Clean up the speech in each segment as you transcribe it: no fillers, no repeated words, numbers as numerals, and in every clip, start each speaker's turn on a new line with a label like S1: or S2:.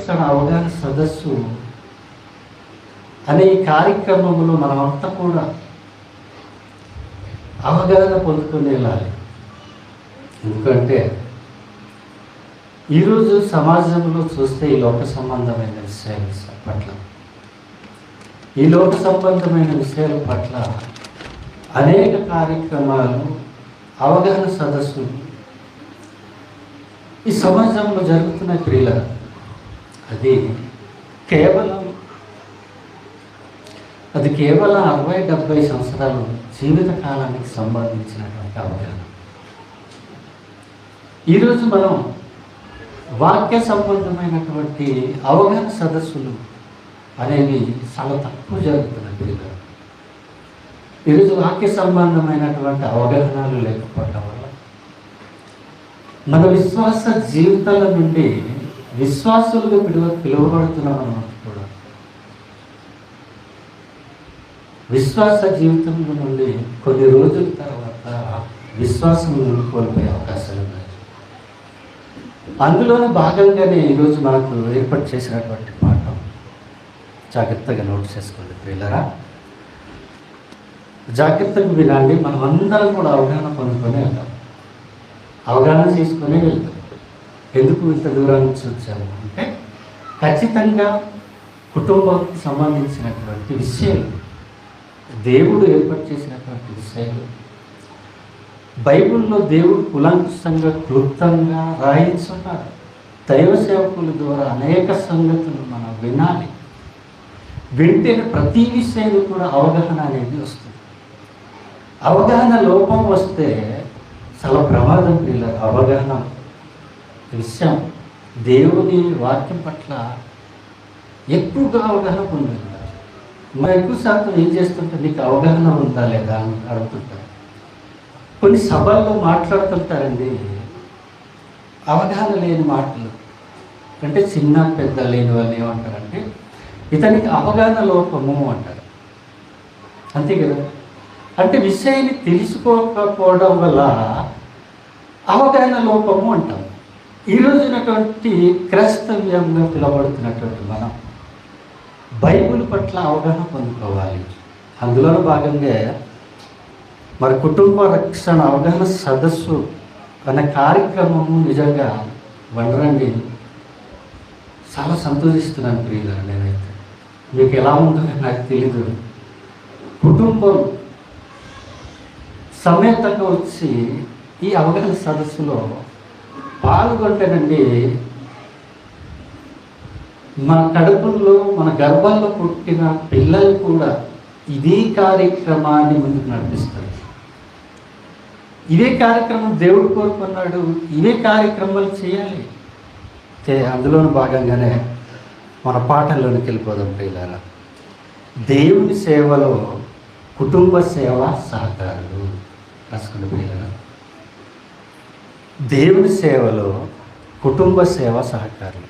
S1: రక్షణ అవగాహన సదస్సు అనే ఈ కార్యక్రమంలో మనమంతా కూడా అవగాహన పొందుకొని వెళ్ళాలి. ఎందుకంటే ఈరోజు సమాజంలో చూస్తే ఈ లోక సంబంధమైన విషయాల పట్ల అనేక కార్యక్రమాలు, అవగాహన సదస్సులు ఈ సమాజంలో జరుగుతున్న క్రియలు అది కేవలం 60-70 సంవత్సరాలు జీవిత కాలానికి సంబంధించినటువంటి అవగాహన. ఈరోజు మనం వాక్య సంబంధమైనటువంటి అవగాహన సదస్సులు అనేవి చాలా తక్కువ జరుగుతున్నాయి పిల్లలు. ఈరోజు వాక్య సంబంధమైనటువంటి అవగాహనలు లేకపోవడం వల్ల మన విశ్వాస జీవితాల నుండి విశ్వాసులుగా పిలువబడుతున్న మనం కూడా విశ్వాస జీవితం నుండి కొన్ని రోజుల తర్వాత విశ్వాసం కోల్పోయే అవకాశాలు ఉన్నాయి. అందులోనే భాగంగానే ఈరోజు మనకు ఏర్పాటు చేసినటువంటి పాఠం జాగ్రత్తగా నోట్ చేసుకోండి పిల్లరా. జాగ్రత్తగా వినండి. మనం అందరం కూడా అవగాహన పొందుకొని వెళ్తాం, అవగాహన చేసుకొని వెళ్తాం. ఎందుకు ఇంత దూరం నుంచి వచ్చాము అంటే ఖచ్చితంగా కుటుంబానికి సంబంధించినటువంటి విషయాలు, దేవుడు ఏర్పాటు చేసినటువంటి విషయాలు, బైబిల్లో దేవుడు కులంకుశంగా క్లుప్తంగా రాయించున్నారు. దైవ సేవకుల ద్వారా అనేక సంగతులు మనం వినాలి. వింటే ప్రతి విషయాలు కూడా అవగాహన అనేది వస్తుంది. అవగాహన లోపం వస్తే చాలా ప్రమాదం పిల్లలు. అవగాహన విషయం దేవుని వాక్యం పట్ల ఎక్కువగా అవగాహన పొందాలి. మరి ఎక్కువ శాతం ఏం చేస్తుంటే నీకు అవగాహన ఉందా లేదా అని అడుగుతుంటారు. కొన్ని సభల్లో మాట్లాడుతుంటారండి అవగాహన లేని మాటలు. అంటే చిన్న పెద్ద లేని వాళ్ళు ఏమంటారంటే ఇతనికి అవగాహన లోపము అంటారు. అంతే కదా. అంటే విషయాన్ని తెలుసుకోకపోవడం వల్ల అవగాహన లోపము అంటాం. ఈరోజునటువంటి క్రైస్తవ్యంగా పిలువబడుతున్నటువంటి మనం బైబిల్ పట్ల అవగాహన పొందుకోవాలి. అందులో భాగంగా మరి కుటుంబ రక్షణ అవగాహన సదస్సు అనే కార్యక్రమము నిజంగా వండరండి. చాలా సంతోషిస్తున్నాను ప్రియులారా. నేనైతే మీకు ఎలా ఉందో నాకు తెలీదు. కుటుంబం సమేతంగా వచ్చి ఈ అవగాహన సదస్సులో పాల్గొంటేనండి మన కడుపుల్లో మన గర్భంలో పుట్టిన పిల్లలు కూడా ఇదే కార్యక్రమాన్ని ముందుకు నడిపిస్తారు. ఇదే కార్యక్రమం దేవుడు కోరుకున్నాడు. ఇవే కార్యక్రమాలు చేయాలి. అందులోని భాగంగానే మన పాఠంలోనికి వెళ్ళిపోదాం పిల్లల. దేవుని సేవలో కుటుంబ సేవ సహకారులు రాసుకున్న పిల్లల. దేవుని సేవలో కుటుంబ సేవ సహకారులు.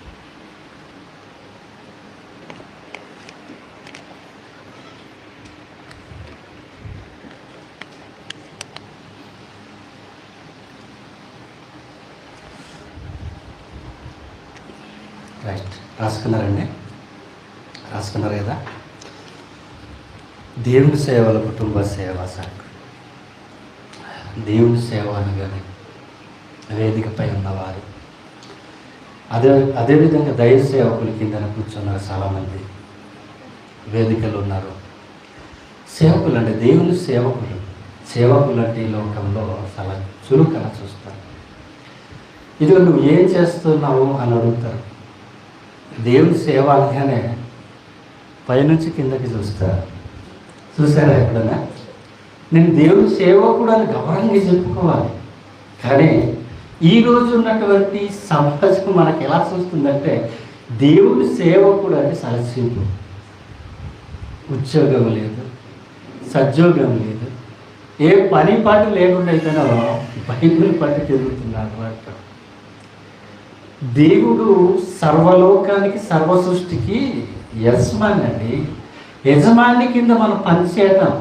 S1: రైట్, రాసుకున్నారండి? రాసుకున్నారు కదా. దేవుని సేవలో కుటుంబ సేవ సహకారం. దేవుని సేవ అనగానే వేదికపై ఉన్నవారు, అదేవిధంగా దైవ సేవకుల కింద కూర్చున్నారు చాలామంది, వేదికలు ఉన్నారు. సేవకులు అంటే దేవుని సేవకులు. సేవకులు అంటే ఈ లోకంలో చాలా చురుకన చూస్తారు. ఇదిగో నువ్వు ఏం చేస్తున్నావు అని అడుగుతారు. దేవుని సేవ అనగానే పైనుంచి కిందకి చూస్తారు. చూసారా ఎప్పుడన్నా? నేను దేవుని సేవకుడు అని గౌరవంగా చెప్పుకోవాలి. కానీ ఈరోజు ఉన్నటువంటి సమాజం మనకు ఎలా చూస్తుందంటే దేవుని సేవకుడు అంటే సరస్వీపు. ఉద్యోగం లేదు, సద్యోగం లేదు, ఏ పని పాటు లేకుండా అయితేనో బైబిల్ పట్టు తిరుగుతున్నారు అంటారు. దేవుడు సర్వలోకానికి సర్వ సృష్టికి యజమాని అండి. యజమాని కింద మనం పనిచేయటం.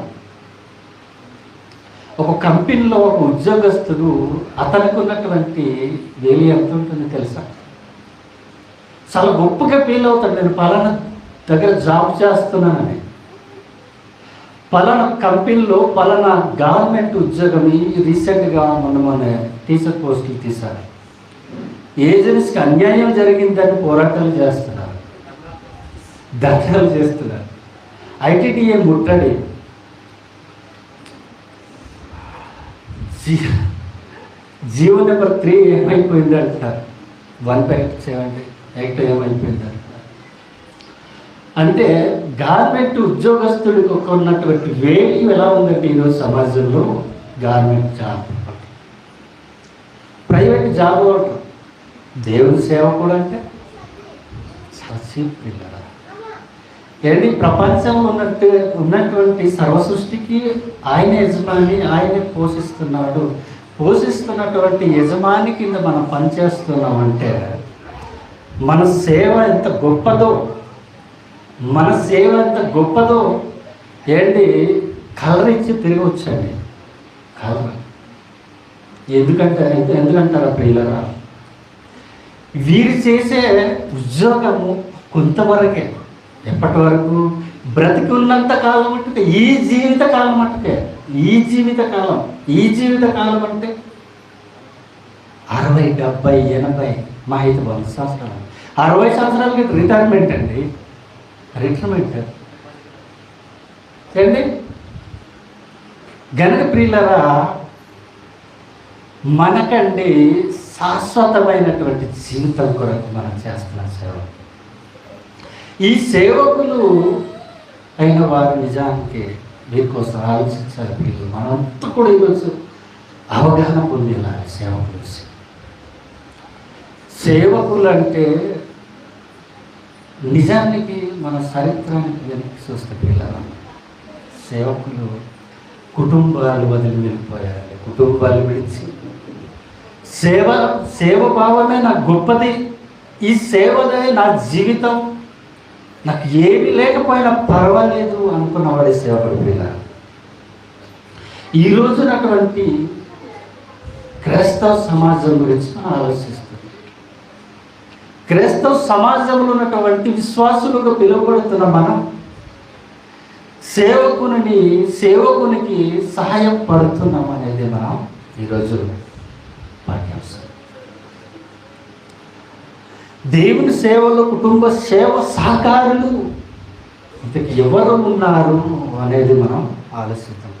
S1: ఒక కంపెనీలో ఒక ఉద్యోగస్తుడు అతనికి ఉన్నటువంటి వేలు ఎంత ఉంటుంది తెలుసా? చాలా గొప్పగా ఫీల్ అవుతాడు, నేను పలానా దగ్గర జాబ్ చేస్తున్నానని, పలానా కంపెనీలో పలానా గవర్నమెంట్ ఉద్యోగం. రీసెంట్గా మొన్న టీచర్ పోస్టులు తీశారు. ఏజెన్సీకి అన్యాయం జరిగిందని పోరాటాలు చేస్తున్నారు, ధర్నాలు చేస్తున్నారు. ఐటీడీఏ ముట్టడి, జీవో నెంబర్ 3 ఏమైపోయింది అంటారు, 1/78 ఏమైపోయింది అంటారు. అంటే గవర్నమెంట్ ఉద్యోగస్తుడికి ఉన్నటువంటి వేల్యూ ఎలా ఉందంటే ఈరోజు సమాజంలో, గవర్నమెంట్ జాబ్, ప్రైవేట్ జాబ్ ఒకటి, దేవుని సేవ కూడా అంటే పిల్లల ఏంటి, ప్రపంచంలో ఉన్నటువంటి సర్వ సృష్టికి ఆయన యజమాని, ఆయనే పోషిస్తున్నటువంటి యజమాని కింద మనం పనిచేస్తున్నామంటే మన సేవ ఎంత గొప్పదో, ఏంటి, కలర్ ఇచ్చి తిరిగి వచ్చండి. కలర్ ఎందుకంటారా పిల్లరా, వీరు చేసే ఉద్యోగము కొంతవరకే, ఎప్పటి వరకు, బ్రతికి ఉన్నంత కాలం అంటే ఈ జీవిత కాలం అంటే 60, 70, 80, మా 100 సంవత్సరాలు, 60 సంవత్సరాలకి రిటైర్మెంట్ అండి. ఏంటి గనక ప్రియులరా, మనకండి శాశ్వతమైనటువంటి జీవితం కొరకు మనం చేస్తున్న సేవ. ఈ సేవకులు అయిన వారు నిజానికి మీకోసం ఆలోచించాలి పిల్లలు. మనంతా కూడా ఈరోజు అవగాహన పొందేలా సేవకులు అంటే నిజానికి మన చరిత్రానికి వెనక్కి చూస్తే పిల్లలు, సేవకులు కుటుంబాలు వదిలి వెళ్ళిపోయారు. కుటుంబాలు విడిచి సేవ భావమే నాకు గొప్పది, ఈ సేవదే నా జీవితం, నాకు ఏమీ లేకపోయినా పర్వాలేదు అనుకున్నవాడే సేవకుడు పిల్లలు. ఈ రోజునటువంటి క్రైస్తవ సమాజం గురించి మనం ఆలోచిస్తాం. క్రైస్తవ సమాజంలో ఉన్నటువంటి విశ్వాసులుగా పిలువబడుతున్న మనం సేవకునికి సహాయం పడుతున్నాం అనేది మనం ఈరోజు పాఠ్యాంశం. దేవుని సేవలో కుటుంబ సేవ సహకారులు ఇంతకు ఎవరు ఉన్నారు అనేది మనం ఆలోచిద్దాం.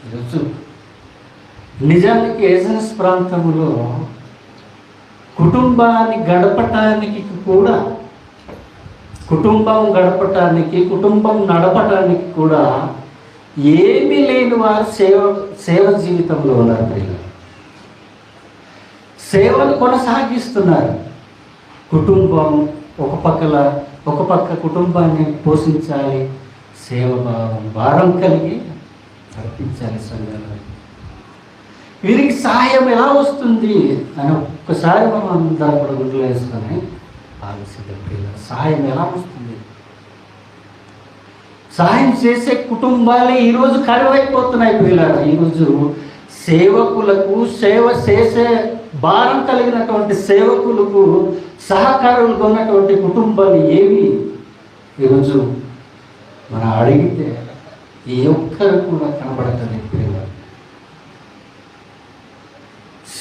S1: ఈరోజు నిజానికి ఏజెన్స్ ప్రాంతంలో కుటుంబాన్ని గడపటానికి కూడా, కుటుంబం నడపటానికి కూడా ఏమీ లేని వారు సేవ జీవితంలో ఉన్నారు. సేవను కొనసాగిస్తున్నారు. కుటుంబం ఒక పక్క కుటుంబాన్ని పోషించాలి, భారం కలిగి నడిపించాలి సంఘాలు. వీరికి సహాయం ఎలా వస్తుంది అని ఒక్కసారి మనం అందరం కూడా గుండెలు వేసుకొని ఆలోచిద్దాం. సహాయం ఎలా వస్తుంది? సహాయం చేసే కుటుంబాలే ఈరోజు కరువైపోతున్నాయి పిల్లలు. ఈరోజు సేవకులకు, సేవ చేసే భారం కలిగినటువంటి సేవకులకు, సహకారులకు ఉన్నటువంటి కుటుంబాలు ఏవి ఈరోజు మనం అడిగితే ఏ ఒక్కరు కూడా కనబడతారు.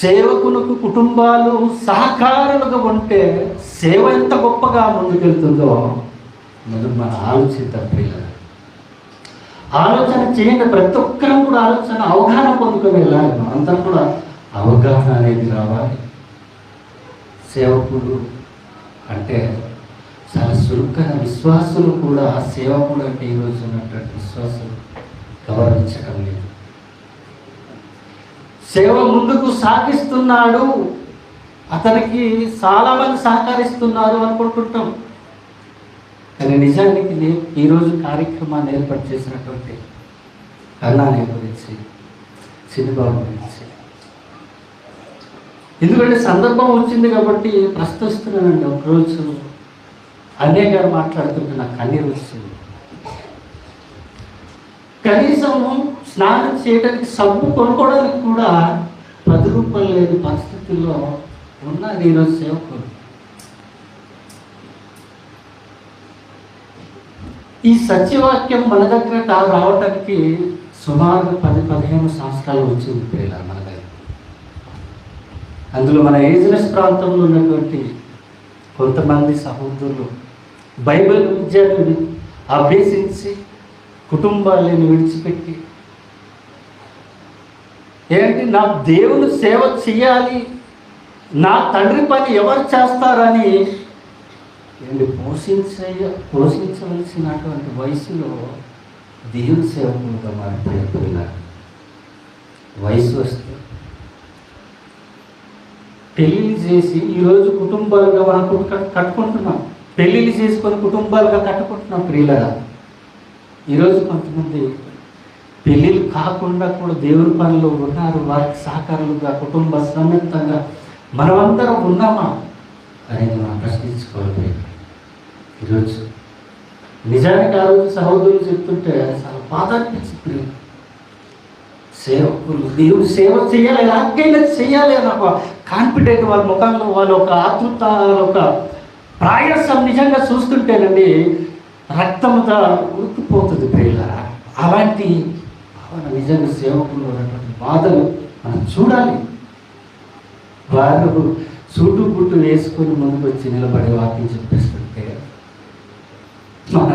S1: సేవకులకు కుటుంబాలు సహకారులుగా ఉంటే సేవ ఎంత గొప్పగా ముందుకెళ్తుందో మనం ఆలోచిద్దాం. ఆలోచన చేయండి. ప్రతి ఒక్కరం కూడా అవగాహన పొందుకొని వెళ్ళాలి. అందరం కూడా అవగాహన అనేది రావాలి. సేవకుడు అంటే చాలా చురుకైన విశ్వాసులు కూడా సేవకుడు అంటే ఈరోజు ఉన్నటువంటి విశ్వాసులు గౌరవించడం లేదు. సేవ ముందుకు సాగిస్తున్నాడు, అతనికి చాలామంది సహకరిస్తున్నారు అనుకుంటుంటాం. కానీ నిజానికి ఈరోజు కార్యక్రమాన్ని ఏర్పాటు చేసినటువంటి అన్నాని గురించి, చిన్నబాబు గురించి, ఎందుకంటే సందర్భం వచ్చింది కాబట్టి ప్రశ్నిస్తున్నానండి. ఒకరోజు అన్నయ్య గారు మాట్లాడుతుంటే నాకు కన్నీరు వచ్చింది. కనీసం స్నానం చేయడానికి సబ్బు కొనుక్కోవడానికి కూడా 10 రూపాయలు లేని పరిస్థితుల్లో ఉన్నారు ఈరోజు సేవకులు. ఈ సత్యవాక్యం మన దగ్గర రావటానికి సుమారు 10-15 సంవత్సరాలు వచ్చింది పిల్లలు మన దగ్గర. అందులో మన ఏజ్నెస్ ప్రాంతంలో ఉన్నటువంటి కొంతమంది సహోదరులు బైబిల్ విద్యను అభ్యసించి కుటుంబాలను విడిచిపెట్టి ఏంటి నా దేవుని సేవ చేయాలి, నా తండ్రి పని ఎవరు చేస్తారని ఏంటి పోషించవలసినటువంటి వయసులో దేవుని సేవకులుగా మారిపోయినారు. వయసు వస్తే పెళ్ళిళ్ళు చేసి ఈరోజు కుటుంబాలుగా మనం కట్టుకుంటున్నాం. పెళ్ళిళ్ళు చేసుకొని కుటుంబాలుగా కట్టుకుంటున్నాం ప్రియులరా. ఈరోజు కొంతమంది పెళ్ళిళ్ళు కాకుండా కూడా దేవుని పనిలో ఉన్నారు. వారికి సహకారులుగా కుటుంబ సమేతంగా మనమందరం ఉన్నామా అనేది మనం ప్రశ్నించుకోవాలి. ఈరోజు నిజానికి ఆ రోజు సహోదరులు చెప్తుంటే చాలా బాధ అనిపించింది. సేవకులు దేవుడు సేవ చేయాలి, ఎలాగైనా చేయాలి అని ఒక కాన్ఫిడెంట్ వాళ్ళ ముఖంలో, వాళ్ళ ఒక ఆతృత, ఒక ప్రయాసం నిజంగా చూస్తుంటేనండి రక్తంతో ఉడికిపోతుంది ప్రియులారా. అలాంటి నిజంగా సేవకులు ఉన్నటువంటి బాధలు మనం చూడాలి. వారు సూటు బుట్టు వేసుకొని ముందుకు వచ్చి నిలబడి వాక్యం చెప్పేస్తుంటే మన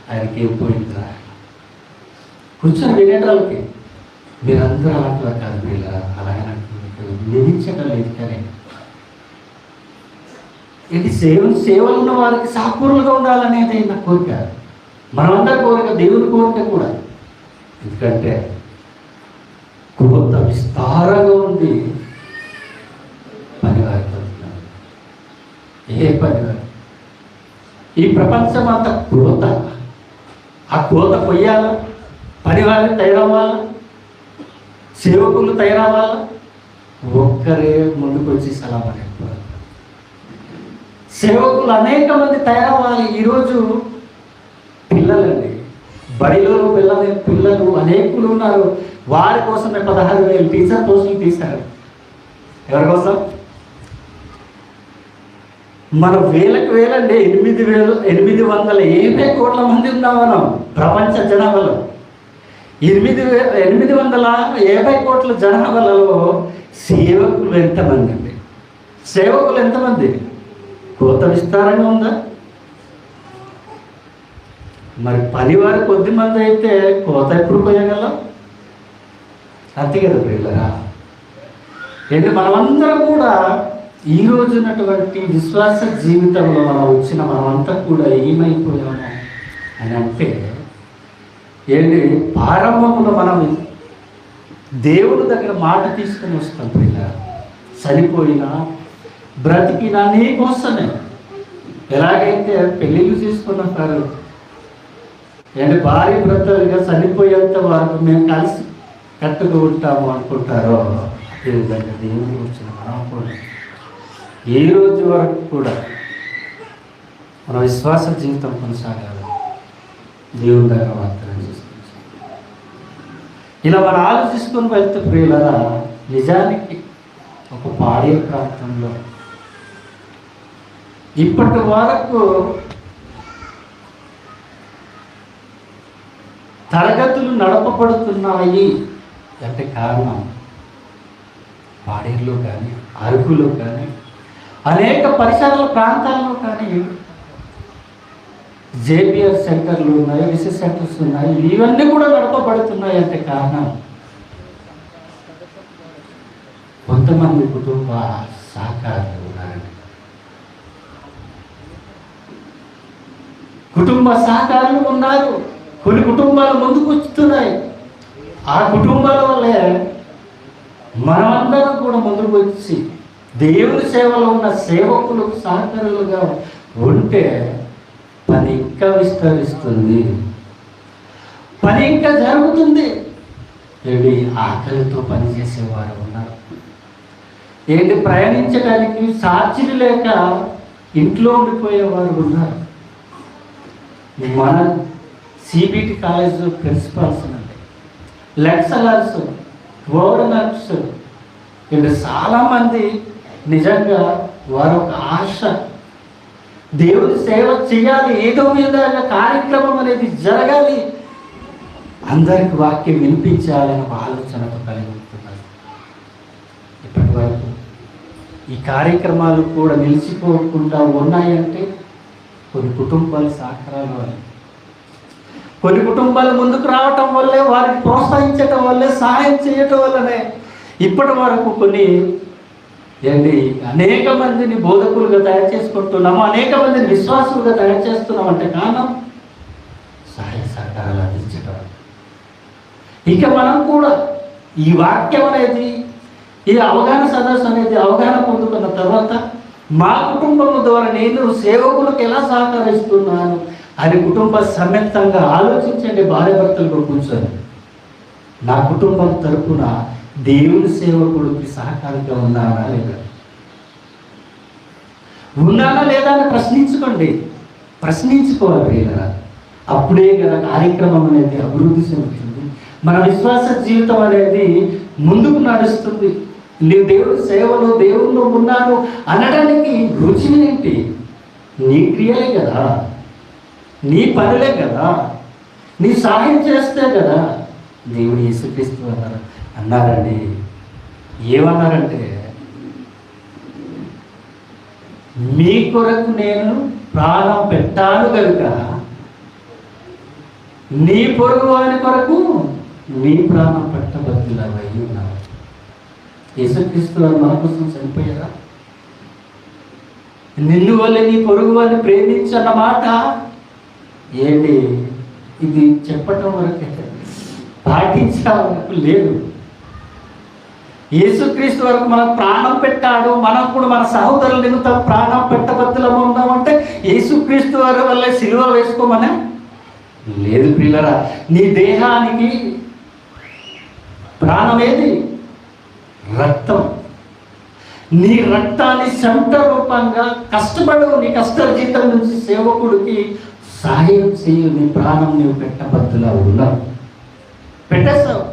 S1: ఆయనకి ఏం పోయిందిరా కూర్చొని వినేటాలకి మీరందరూ అలాంటి కాదు వీళ్ళ అలాగే నిధించడం లేదు. కానీ ఇది సేవలు ఉన్న వారికి సాకూరులుగా ఉండాలనేది నా కోరిక, మనమందరి కోరిక, దేవుని కోరిక కూడా. ఎందుకంటే కొంత విస్తారంగా ఉంది పనివారితో. ఏ పనివారు ఈ ప్రపంచం అంతా కోత, ఆ కోత కొయ్యాలా, పనివారు తయారవ్వాలా, సేవకులు తయారవ్వాలా, ఒక్కరే ముందుకు వచ్చి సలాం అనేవారు. సేవకులు అనేక మంది తయారవ్వాలి. ఈరోజు పిల్లలండి బడిలో పిల్లలు అనేకులు ఉన్నారు. వారి కోసమే 16,000 టీచర్ పోస్టులు తీశారు. ఎవరి కోసం? మన వేలండి 850 కోట్ల మంది ఉన్నాం మనం ప్రపంచ జనాభాలో. 850 కోట్ల జనాభాలలో సేవకులు ఎంతమంది అండి? సేవకులు ఎంతమంది? కోత విస్తారంగా ఉందా? మరి పనివారు కొద్ది మంది అయితే కోత ఎప్పుడు పోయగలం? అంతే కదా పిల్లరా. ఏంటి మనమందరం కూడా ఈ రోజు ఉన్నటువంటి విశ్వాస జీవితంలో మనమంతా కూడా ఏమైపోయాము అని అంటే ఏంటి ప్రారంభంలో మనం దేవుడి దగ్గర మాట తీసుకొని వస్తాం పిల్లరా. చనిపోయినా బ్రతికినా నీకోసమే. ఎలాగైతే పెళ్ళిళ్ళు చేసుకున్నారు ఏంటి భార్య భర్తలుగా చనిపోయేంత వరకు మేము కలిసి కట్టుకు ఉంటాము అనుకుంటారో అదేవిధంగా దేవుడికి వచ్చిన మనం కూడా ఏ రోజు వరకు కూడా మన విశ్వాస జీవితం కొనసాగాలి. దేవుని దగ్గర వార్తలు చేసుకుంటాం. ఇలా మనం ఆలోచించుకొని వెళ్తే ప్రియులరా, నిజానికి ఒక పాడే ప్రాంతంలో ఇప్పటి వరకు తరగతులు నడపబడుతున్నాయి అంటే కారణం పాడేరులో కానీ, అరకులో కానీ, అనేక పరిసర ప్రాంతాల్లో కానీ జేబిఆర్ సెంటర్లు ఉన్నాయి, రీసెర్చ్ సెంటర్స్ ఉన్నాయి. ఇవన్నీ కూడా నడపబడుతున్నాయి అంటే కారణం కొంతమంది కుటుంబ సహకారులు ఉన్నారండి. కుటుంబ సహకారులు ఉన్నారు. కొన్ని కుటుంబాలు ముందుకు వస్తున్నాయి. ఆ కుటుంబాల వల్లే మనమందరం కూడా ముందుకు వచ్చి దేవుని సేవలో ఉన్న సేవకులు సహకారులుగా ఉంటే పని ఇంకా విస్తరిస్తుంది, పని ఇంకా జరుగుతుంది. ఏంటి ఆకలితో పనిచేసేవారు ఉన్నారు. ఏంటి ప్రయాణించడానికి ఛార్జీలు లేక ఇంట్లో ఉండిపోయేవారు ఉన్నారు. మన సిబిటి కాలేజ్ ప్రిన్సిపాల్స్ అండి, లెక్చరర్స్, గవర్నర్స్ ఇలా చాలామంది నిజంగా వారు ఒక ఆశ దేవుని సేవ చేయాలి, ఏదో విధంగా కార్యక్రమం అనేది జరగాలి, అందరికి వాక్యం వినిపించాలనే ఆలోచనతో కలిగి ఉంటున్నారు. ఇప్పటి వరకు ఈ కార్యక్రమాలు కూడా నిలిచిపోకుండా ఉన్నాయంటే కొన్ని కుటుంబాల సహకారాల వల్ల, కొన్ని కుటుంబాలు ముందుకు రావటం వల్లే, వారిని ప్రోత్సహించటం వల్లే, సహాయం చేయటం వల్లనే ఇప్పటి వరకు కొన్ని అనేక మందిని బోధకులుగా తయారు చేసుకుంటున్నాము, అనేక మందిని విశ్వాసులుగా తయారు చేస్తున్నాం. అంటే కారణం సహాయ సహకారాలు అందించటం. ఇక మనం కూడా ఈ వాక్యం అనేది, ఈ అవగాహన సదస్సు అనేది అవగాహన పొందుకున్న తర్వాత మా కుటుంబం ద్వారా నేను సేవకులకు ఎలా సహకరిస్తున్నాను అని కుటుంబ సమేతంగా ఆలోచించండి. భార్యాభర్తలకు కూర్చొని నా కుటుంబం తరపున దేవుని సేవకుడికి సహకారంగా ఉన్నానా లేదా, ఉన్నానా లేదా అని ప్రశ్నించుకోండి, ప్రశ్నించుకోవాలి కదా. అప్పుడే కదా కార్యక్రమం అనేది అభివృద్ధి చెందుతుంది, మన విశ్వాస జీవితం అనేది ముందుకు నడుస్తుంది. నేను దేవుడి సేవలో, దేవుల్లో ఉన్నాను అనడానికి రుచి ఏంటి? నీ క్రియలే కదా, నీ పనులే కదా, నీ సహాయం చేస్తే కదా. దేవుడు యేసుక్రీస్తు అన్నారండి, ఏమన్నారంటే, మీ కొరకు నేను ప్రాణం పెట్టాను కనుక నీ పొరుగు వారి కొరకు నీ ప్రాణం పెట్టబద్దులవై ఉన్నారు. యేసుక్రీస్తు వారు మన కోసం చనిపోయారా? నిన్ను వల్ల నీ పొరుగు వారిని ప్రేమించన్న మాట ఏంటి? ఇది చెప్పటం వరకే, పాటించడం లేదు. యేసుక్రీస్తు వరకు మనం ప్రాణం పెట్టాడు, మనం కూడా మన సహోదరుల నిమిత్తం ప్రాణం పెట్టబద్దులం ఉన్నామంటే యేసుక్రీస్తు వారి వల్ల సిలువ వేసుకోమనే లేదు. ప్రియులరా, నీ దేహానికి ప్రాణం ఏది? రక్తం. నీ రక్తాన్ని చెమట రూపంగా కష్టపడు, నీ కష్టజీతం నుంచి సేవకుడికి సహాయం చేయు, నీ ప్రాణం నీవు పెట్టబద్దులా ఉన్నావు, పెట్టేస్తావు.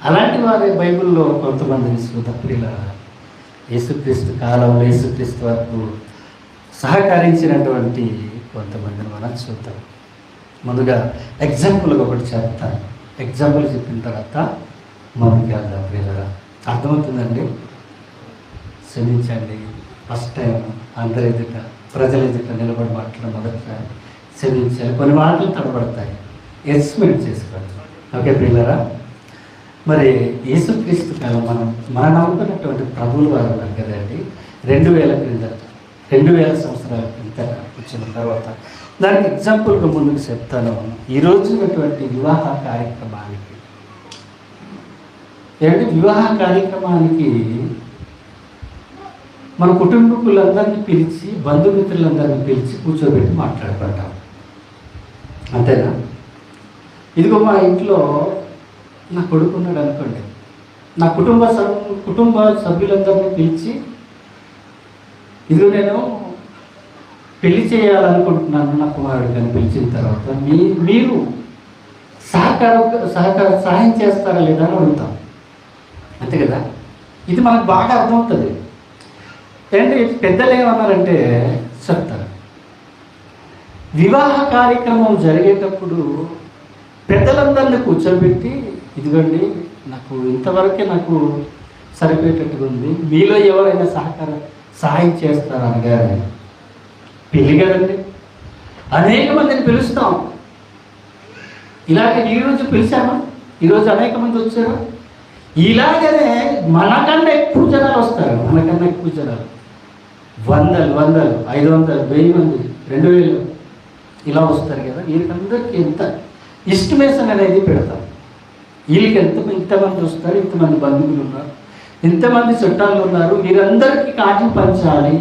S1: అలాంటి వారే బైబిల్లో కొంతమందిని సుధప్రియుల యేసుక్రీస్తు కాలంలో యేసుక్రీస్తు వరకు సహకరించినటువంటి కొంతమందిని మనం చూద్దాం. ముందుగా ఎగ్జాంపుల్గా ఒకటి చెప్తాను. ఎగ్జాంపుల్ చెప్పిన తర్వాత మనకి వెళ్దాం. ప్రియులరా, అర్థమవుతుందండి? క్షమించండి, ఫస్ట్ టైం అందరి ఎదుట, ప్రజల ఎదుట నిలబడి మాట్లాడడం మొదటిసారి క్షమించాలి. కొన్ని మాటలు తడబడతాయి, ఎస్టిమేట్ చేసుకోండి. ఓకే ప్రియులరా, మరి యేసుక్రీస్తు కాలం మనం నమ్ముకున్నటువంటి ప్రభువుల వారు ఉన్నారు కదండి. 2000 సంవత్సరాల క్రింద వచ్చిన తర్వాత దానికి ఎగ్జాంపుల్గా ముందుకు చెప్తాను. ఈరోజు ఉన్నటువంటి వివాహ కార్యక్రమానికి వివాహ కార్యక్రమానికి మన కుటుంబీకులందరినీ పిలిచి, బంధుమిత్రులందరినీ పిలిచి కూర్చోబెట్టి మాట్లాడుకుంటాం, అంతేనా? ఇదిగో మా ఇంట్లో నా కొడుకు ఉన్నాడు అనుకోండి, నా కుటుంబ సభ్యులందరినీ పిలిచి, ఇదిగో నేను పెళ్లి చేయాలనుకుంటున్నాను నా కుమారుడికి అని పిలిచిన తర్వాత మీరు సహాయం చేస్తారా లేదా అని అడుగుతాం, అంతే కదా? ఇది మనకు బాగా అర్థమవుతుంది. ఏంటి పెద్దలు ఏమన్నారంటే చెప్తారు, వివాహ కార్యక్రమం జరిగేటప్పుడు పెద్దలందరినీ కూర్చోబెట్టి, ఇదిగోండి నాకు ఇంతవరకే నాకు సరిపోయేటట్టుగా ఉంది, మీలో ఎవరైనా సహాయం చేస్తారా అనగానే పెళ్ళి కదండి, అనేక మందిని పిలుస్తాం. ఇలాగే ఈరోజు పిలిచామా? ఈరోజు అనేక మంది వచ్చారు. ఇలాగనే మనకన్నా ఎక్కువ జనాలు వస్తారు, మనకన్నా ఎక్కువ జనాలు, వందలు 500 1000 మంది 2000 ఇలా వస్తారు కదా. వీళ్ళకందరికీ ఎంత ఎస్టిమేషన్ అనేది పెడతాం. వీళ్ళకి ఇంతమంది వస్తారు, ఇంతమంది బంధువులు ఉన్నారు, ఇంతమంది చుట్టాలు ఉన్నారు, వీరందరికీ కాటి పంచాలి.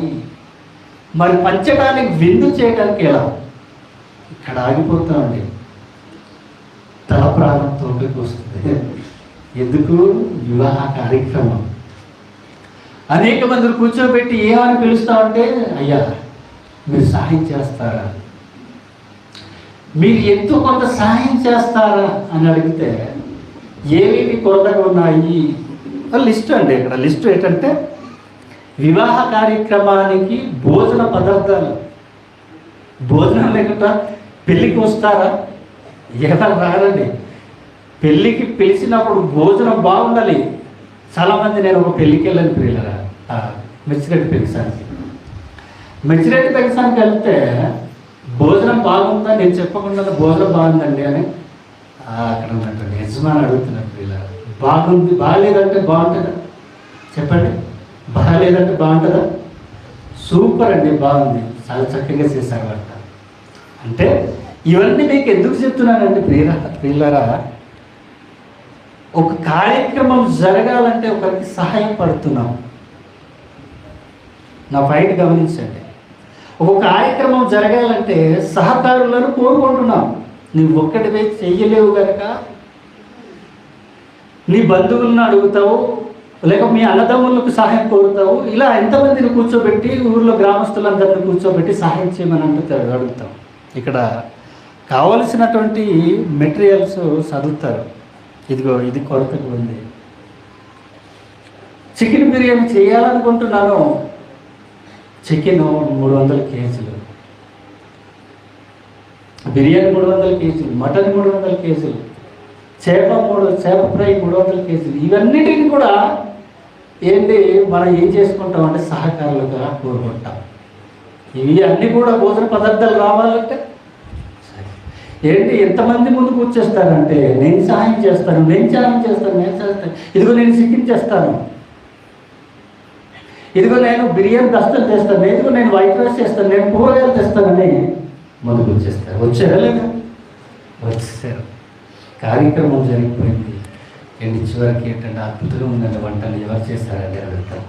S1: మరి పంచడానికి విందు చేయడానికి ఎలా? ఇక్కడ ఆగిపోతామండి, తల ప్రాణం తోటకి వస్తుంది. ఎందుకు? వివాహ కార్యక్రమం. అనేక మందిని కూర్చోబెట్టి ఏమని పిలుస్తామంటే, అయ్యా మీరు సహాయం చేస్తారా, మీరు ఎంతో కొంత సహాయం చేస్తారా అని అడిగితే ఏమేమి కొరతగా ఉన్నాయి లిస్ట్ అండి. ఇక్కడ లిస్ట్ ఏంటంటే వివాహ కార్యక్రమానికి భోజన పదార్థాలు, భోజనం లేకుండా పెళ్ళికి వస్తారా? ఎవరు రారండి. పెళ్ళికి పిలిచినప్పుడు భోజనం బాగుండాలి. చాలామంది, నేను ఒక పెళ్ళికి వెళ్ళని పిల్లరా, మిర్చిరెడ్డి పెంచానికి వెళ్తే భోజనం బాగుందా, నేను చెప్పకుండా భోజనం బాగుందండి అని అక్కడ ఉన్నటువంటి యజమాని అడుగుతున్నారు. పిల్లలు బాగుంది, బాగాలేదంటే బాగుంటుందా? చెప్పండి, బాగాలేదంటే బాగుంటుందా? సూపర్ అండి, బాగుంది, చాలా చక్కగా చేశారు అంట. అంటే ఇవన్నీ మీకు ఎందుకు చెప్తున్నానండి ప్రియులారా, ఒక కార్యక్రమం జరగాలంటే ఒకరికి సహాయపడుతున్నాం. నా ఫైట్ గమనించండి. ఒక కార్యక్రమం జరగాలంటే సహకారులను కోరుకుంటున్నాం. నువ్వు ఒక్కటివే చెయ్యలేవు కనుక నీ బంధువులను అడుగుతావు, లేక మీ అన్నదమ్ములకు సహాయం కోరుతావు. ఇలా ఎంతమందిని కూర్చోబెట్టి, ఊళ్ళో గ్రామస్తులందరినీ కూర్చోబెట్టి సహాయం చేయమని అడుగుతాం. ఇక్కడ కావలసినటువంటి మెటీరియల్స్ చదువుతారు. ఇదిగో ఇది కొరతగా ఉంది, చికెన్ బిర్యానీ చేయాలనుకుంటున్నాను, చికెన్ 300 కేజీలు, బిర్యానీ 300 కేజీలు, మటన్ 300 కేజీలు, చేప ఫ్రై 300 కేజీలు. ఇవన్నిటిని కూడా ఏంటి మనం ఏం చేసుకుంటాం అంటే సహకారులుగా కోరుకుంటాం. ఇవి అన్నీ కూడా భోజన పదార్థాలు రావాలంటే ఏంటి ఎంతమంది ముందుకు వచ్చేస్తారంటే నేను సహాయం చేస్తాను, ఇదిగో నేను చికెన్ చేస్తాను, ఇదిగో నేను బిర్యానీ దస్తలు చేస్తాను, ఇదిగో నేను వైట్ రైస్ చేస్తాను, నేను కూరగాయలు తెస్తానని ముందుకు వచ్చేస్తారు. వచ్చారా లేదా? వచ్చేసారు. కార్యక్రమం జరిగిపోయింది. ఏంటి చివరికి ఏంటంటే అద్భుతంగా ఉందండి వంటలు, ఎవరు చేస్తారండి అని అడుగుతారు.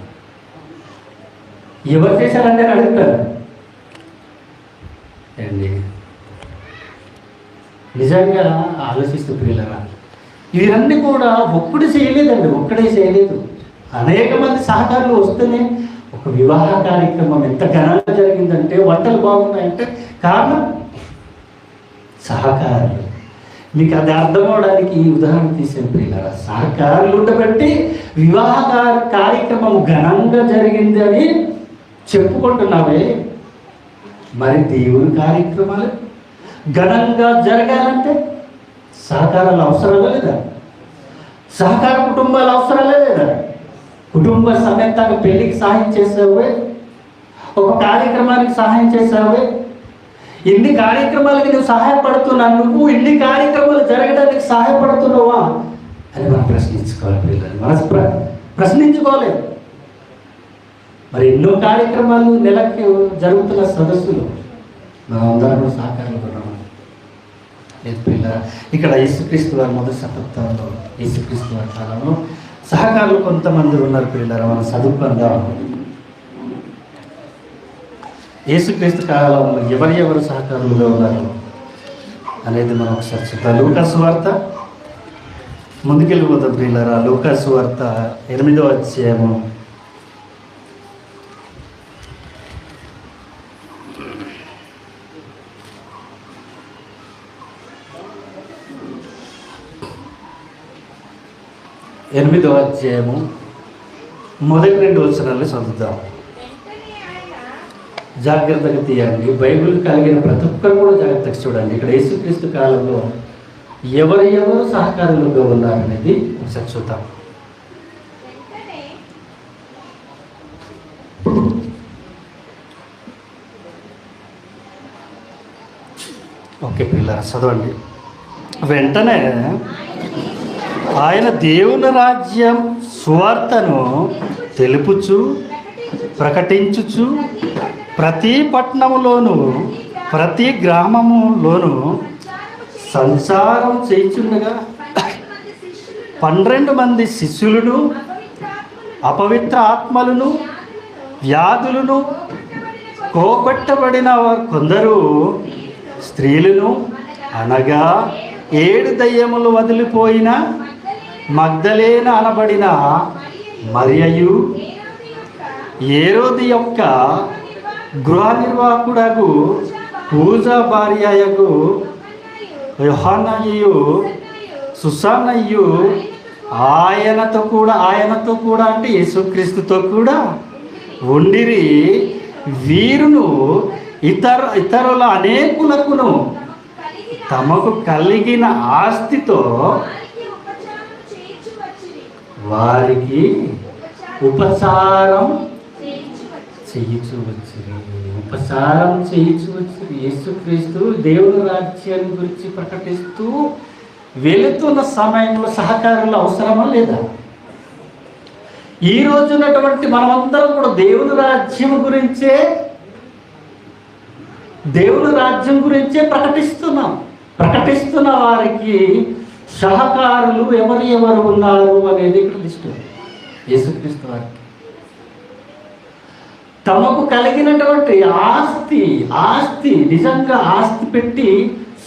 S1: ఎవరు చేశారండి అని అడుగుతారు. ఏంటి నిజంగా ఆలోచిస్తూ పిల్లరా, ఇవన్నీ కూడా ఒక్కడే చేయలేదు. అనేక మంది సహకారులు వస్తేనే ఒక వివాహ కార్యక్రమం ఎంత ఘనంగా జరిగిందంటే, వంటలు బాగున్నాయంటే కారణం సహకారులు. మీకు అది అర్థం అవడానికి ఈ ఉదాహరణ తీసిన పిల్లరా, సహకారులు ఉండబట్టి వివాహ కార్యక్రమం ఘనంగా జరిగింది అని చెప్పుకుంటున్నావే, మరి దేవుని కార్యక్రమాలు ఘనంగా జరగాలంటే సహకారాలు అవసరాలు లేదా? సహకార కుటుంబాలు అవసరాలే లేదా? కుటుంబ సమేతంగా పెళ్లికి సహాయం చేసావే, ఒక కార్యక్రమానికి సహాయం చేసావే, ఇన్ని కార్యక్రమాలకి నువ్వు సహాయపడుతున్నావు, నువ్వు ఇన్ని కార్యక్రమాలు జరగడానికి సహాయపడుతున్నావా అని మనం ప్రశ్నించుకోవాలి. పిల్లలు మనం ప్రశ్నించుకోవాలి. మరి ఎన్నో కార్యక్రమాలు నెలకి జరుగుతున్న సదస్సులు మనం అందరం కూడా సహకారాలు కొన్నాం. ఇక్కడ యేసుక్రీస్తు వారి మొదటి శతాబ్దంలో, యేసుక్రీస్తు వారి కాలంలో సహకారులు కొంతమంది ఉన్నారు. పిల్లలు మనం చదువుకుందాం. యేసుక్రీస్తు కాలంలో ఎవరెవరు సహకారులుగా ఉన్నారు అనేది మనం ఒకసారి చూద్దాం. లూకా సువార్త ముందుకెళ్ళిపోతాం పిల్లరా. లూకా సువార్త 8వ అధ్యాయము 8వ అధ్యాయము మొదటి 2 వచనాలు చదువుతాం. జాగ్రత్తగా తీయండి. బైబిల్ కలిగిన ప్రతి ఒక్కరు కూడా జాగ్రత్తగా చూడండి. ఇక్కడ యేసుక్రీస్తు కాలంలో ఎవరెవరు సహకారులుగా ఉన్నారనేది ఒకసారి చూద్దాం. ఓకే పిల్లలు చదవండి. వెంటనే ఆయన దేవుని రాజ్యం సువార్తను తెలుపుచు ప్రకటించుచు ప్రతి పట్టణములోను ప్రతి గ్రామములోను సంచారం చేయుచుండగా 12 మంది శిష్యులను అపవిత్ర ఆత్మలను వ్యాధులను కోపెట్టబడిన కొందరు స్త్రీలను, అనగా 7 దయ్యములు వదిలిపోయిన మగ్దలేన అనబడిన మరియయు, ఏరోది యొక్క గృహ నిర్వాహకుడగు పూజా భార్యయగు యోహానయు, సుసానయు ఆయనతో కూడా అంటే యేసుక్రీస్తుతో కూడా ఉండిరి. వీరును ఇతరుల అనేకులకును తమకు కలిగిన ఆస్తితో వారికి ఉపచారం చేయించవచ్చు. ఉపచారం చేయించవచ్చు. యేసుక్రీస్తు దేవుని రాజ్యాన్ని గురించి ప్రకటిస్తూ వెళుతున్న సమయంలో సహకారులు అవసరమా లేదా? ఈ రోజు ఉన్నటువంటి మనమందరం కూడా దేవుని రాజ్యం గురించే ప్రకటిస్తున్న వారికి సహకారులు ఎవరు ఉన్నారు అనేది ఇక్కడ లిస్టు. యేసుక్రీస్తు వారికి తమకు కలిగినటువంటి ఆస్తి నిజంగా ఆస్తి పెట్టి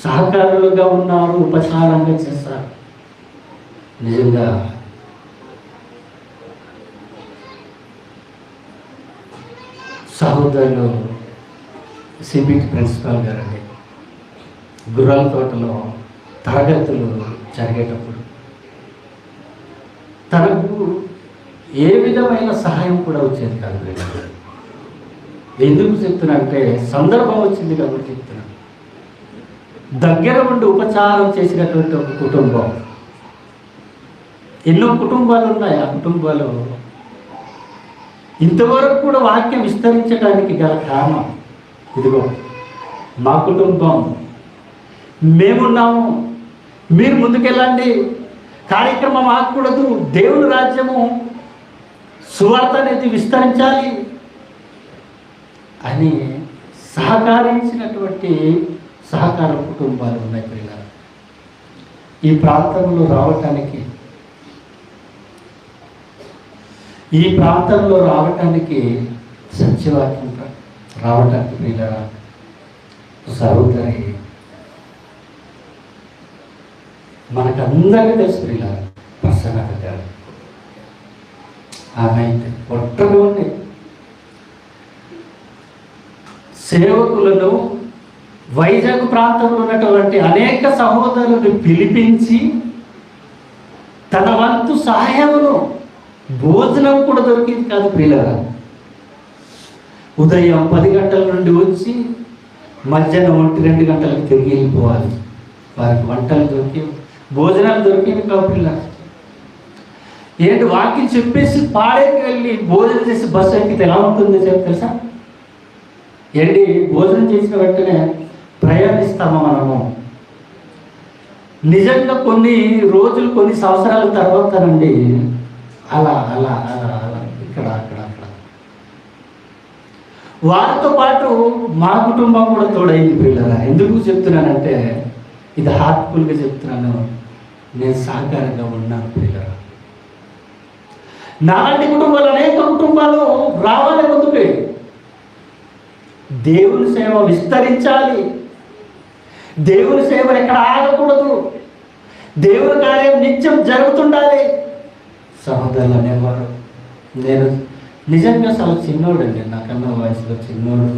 S1: సహకారులుగా ఉన్నారు, ఉపచారంగా చేస్తారు. నిజంగా సహోదరులు సిబిటి ప్రిన్సిపాల్ గారండి, గుర్రాల తోటలో తరగతులు జరిగేటప్పుడు తనకు ఏ విధమైన సహాయం కూడా వచ్చేది కాదు. ఎందుకు చెప్తున్నా సందర్భం వచ్చింది కాబట్టి చెప్తున్నా. దగ్గర ఉండి ఉపచారం చేసినటువంటి ఒక కుటుంబం, ఎన్నో కుటుంబాలు ఉన్నాయి. ఆ కుటుంబాలు ఇంతవరకు కూడా వాక్యం విస్తరించడానికి గల కారణం ఇదిగో, మా కుటుంబం, మేమున్నాము, మీరు ముందుకెళ్ళండి, కార్యక్రమం ఆగకూడదు, దేవుని రాజ్యము సువార్త అనేది విస్తరించాలి అని సహకరించినటువంటి సహకార కుటుంబాలు ఉన్నాయి. పిల్లలు ఈ ప్రాంతంలో రావటానికి సత్యవాక్యం రావటానికి పిల్లల సహోదరి మనకందరికీ తెలుసు. పిల్లల ప్రసన్న గారు ఆమె అయితే ఒట్టలోనే సేవకులను వైజాగ్ ప్రాంతంలో ఉన్నటువంటి అనేక సహోదరులను పిలిపించి తన వంతు సహాయమును, భోజనం కూడా దొరికింది కాదు ప్రియులారా. ఉదయం 10 గంటల నుండి వచ్చి మధ్యాహ్నం 1-2 గంటలకు తిరిగి వెళ్ళిపోవాలి. వారికి వంటలు దొరికి, భోజనాలు దొరికేవి కావు పిల్లలు. ఏంటి వాక్యం చెప్పేసి పాడేకి వెళ్ళి భోజనం చేసి బస్సు ఎక్కితే ఎలా ఉంటుందో తెలుసా? ఏంటి భోజనం చేసిన వెంటనే ప్రయాణిస్తామా మనము? నిజంగా కొన్ని రోజులు, కొన్ని సంవత్సరాల తర్వాతనండి అలా అలా అలా అలా ఇక్కడ అక్కడ అక్కడ వారితో పాటు మా కుటుంబం కూడా తోడైంది పిల్లరా. ఎందుకు చెప్తున్నానంటే ఇది హార్ట్ఫుల్గా చెప్తున్నాను. నేను సహకారంగా ఉన్నాను పిల్లరా. నాలాంటి కుటుంబాలు, అనేక కుటుంబాలు రావాలి ముందుకు. దేవుని సేవ విస్తరించాలి. దేవుని సేవ ఎక్కడ ఆగకూడదు. దేవుని కార్యం నిత్యం జరుగుతుండాలి. సహోదరులు అనేవారు, నేను నిజంగా చాలా చిన్నోడండి, నాకన్నా వయసులో చిన్నోడు.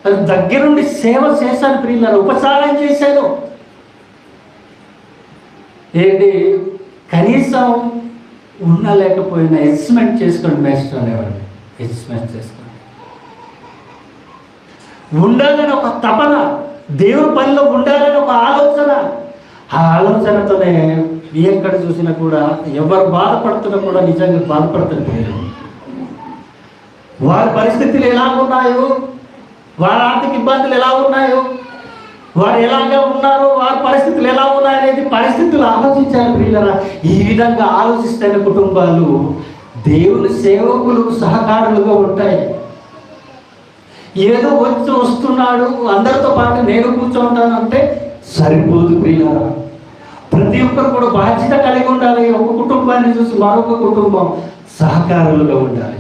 S1: అది దగ్గరుండి సేవ చేశాను ప్రియులారా, ఉపచారం చేశాను. ఏంటి కనీసం ఉన్నా లేకపోయినా ఎస్టిమేట్ చేసుకోండి మేస్టర్ అనేవాడు. ఎస్టిమేట్ చేసుకోండి. ఉండాలని ఒక తపన, దేవుని పనిలో ఉండాలని ఒక ఆలోచన. ఆ ఆలోచనతోనే ఎక్కడ చూసినా కూడా ఎవరు బాధపడుతున్నా కూడా నిజంగా బాధపడుతున్నారు. వారి పరిస్థితులు ఎలా ఉన్నాయో, వారి ఆర్థిక ఇబ్బందులు ఎలా ఉన్నాయో, వారు ఎలాగా ఉన్నారో, వారి పరిస్థితులు ఎలా ఉన్నాయనేది పరిస్థితులు ఆలోచించాలి ప్రియులారా. ఈ విధంగా ఆలోచిస్తున్న కుటుంబాలు దేవుని సేవకులు, సహకారులుగా ఉంటాయి. ఏదో వస్తున్నాడు అందరితో పాటు నేను కూర్చుంటానంటే సరిపోదు ప్రియులారా. ప్రతి ఒక్కరు కూడా బాధ్యత కలిగి ఉండాలి. ఒక కుటుంబాన్ని చూసి మరొక కుటుంబం సహకారులుగా ఉండాలి.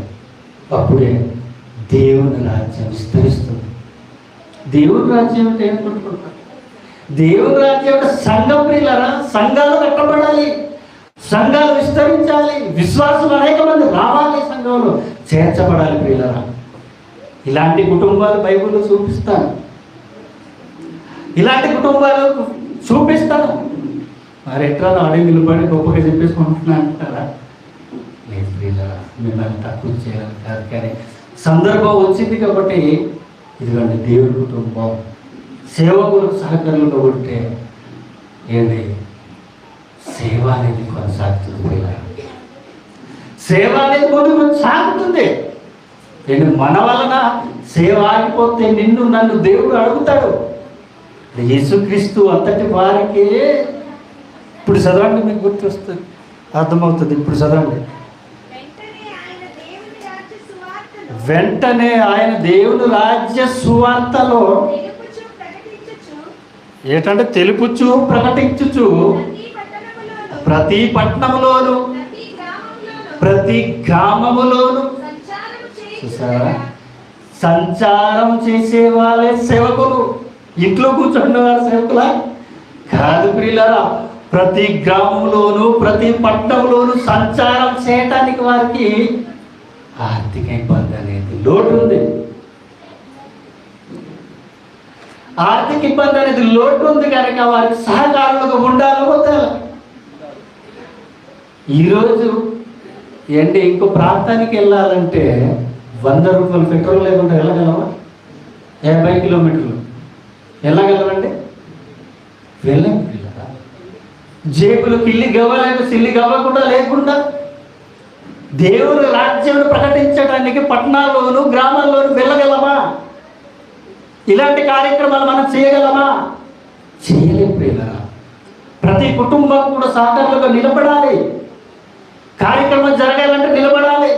S1: అప్పుడే దేవుని రాజ్యం విస్తరిస్తుంది. దేవుని రాజ్యం అంటే ఏమనుకుంటున్నారు? దేవుని రాజ్యం అంటే సంఘం ప్రియులారా. సంఘాలు కట్టబడాలి, సంఘాలు విస్తరించాలి, విశ్వాసం అనేక మంది రావాలి, సంఘంలో చేర్చబడాలి ప్రియులారా. ఇలాంటి కుటుంబాలు బైబిల్లో చూపిస్తాను. ఇలాంటి కుటుంబాలు చూపిస్తాను. మరి ఎట్లా అడిగి నిలబడి గొప్పగా చెప్పేసుకుంటున్నా అంటారా? లేదు ప్రియులారా, మిమ్మల్ని తక్కువ చేయాలి కాదు, కానీ సందర్భం వచ్చింది కాబట్టి ఇదిగోండి దేవుడి కుటుంబం సేవకులు సహకారులుగా ఉంటే ఏంటి సేవ అనేది కొనసాగుతుంది. సేవ అనేది ముందుకు సాగుతుంది. ఏంటి మన వలన సేవ ఆగిపోతే నిన్ను నన్ను దేవుడు అడుగుతాడు. యేసుక్రీస్తు అంతటి వారికి ఇప్పుడు చదవండి, మీకు గుర్తొస్తుంది, అర్థమవుతుంది. ఇప్పుడు చదవండి. వెంటనే ఆయన దేవుని రాజ్య సువార్తలో ఏంటంటే తెలుపుచు ప్రకటించుచు ప్రతి పట్టణంలోను ప్రతి గ్రామములోను చూసారా, సంచారం చేసే వాళ్ళే సేవకులు. ఇంట్లో కూర్చున్న వారు సేవకులా కాదు ప్రియులారా. ప్రతి గ్రామంలోను ప్రతి పట్టణంలోను సంచారం చేయటానికి వారికి ఆర్థిక ఇబ్బంది అనేది లోటు ఉంది. ఆర్థిక ఇబ్బంది అనేది లోటు ఉంది కనుక వారికి సహకారులుగా ఉండాలి. వద్దాలి. ఈరోజు ఏంటి ఇంకో ప్రాంతానికి వెళ్ళాలంటే 100 రూపాయలు పెట్రోల్ లేకుండా వెళ్ళగలవా? 50 కిలోమీటర్లు వెళ్ళగలవండి? వెళ్ళం. జేబులు కిల్లి గవ్వలేక సిల్లి గవ్వకుండా లేకుండా దేవుని రాజ్యం ప్రకటించడానికి పట్టణాల్లోనూ గ్రామాల్లోనూ వెళ్ళగలమా? ఇలాంటి కార్యక్రమాలు మనం చేయగలమా? చేయలేం ప్రియులారా. ప్రతి కుటుంబం కూడా సహకారులుగా నిలబడాలి. కార్యక్రమం జరగాలంటే నిలబడాలి.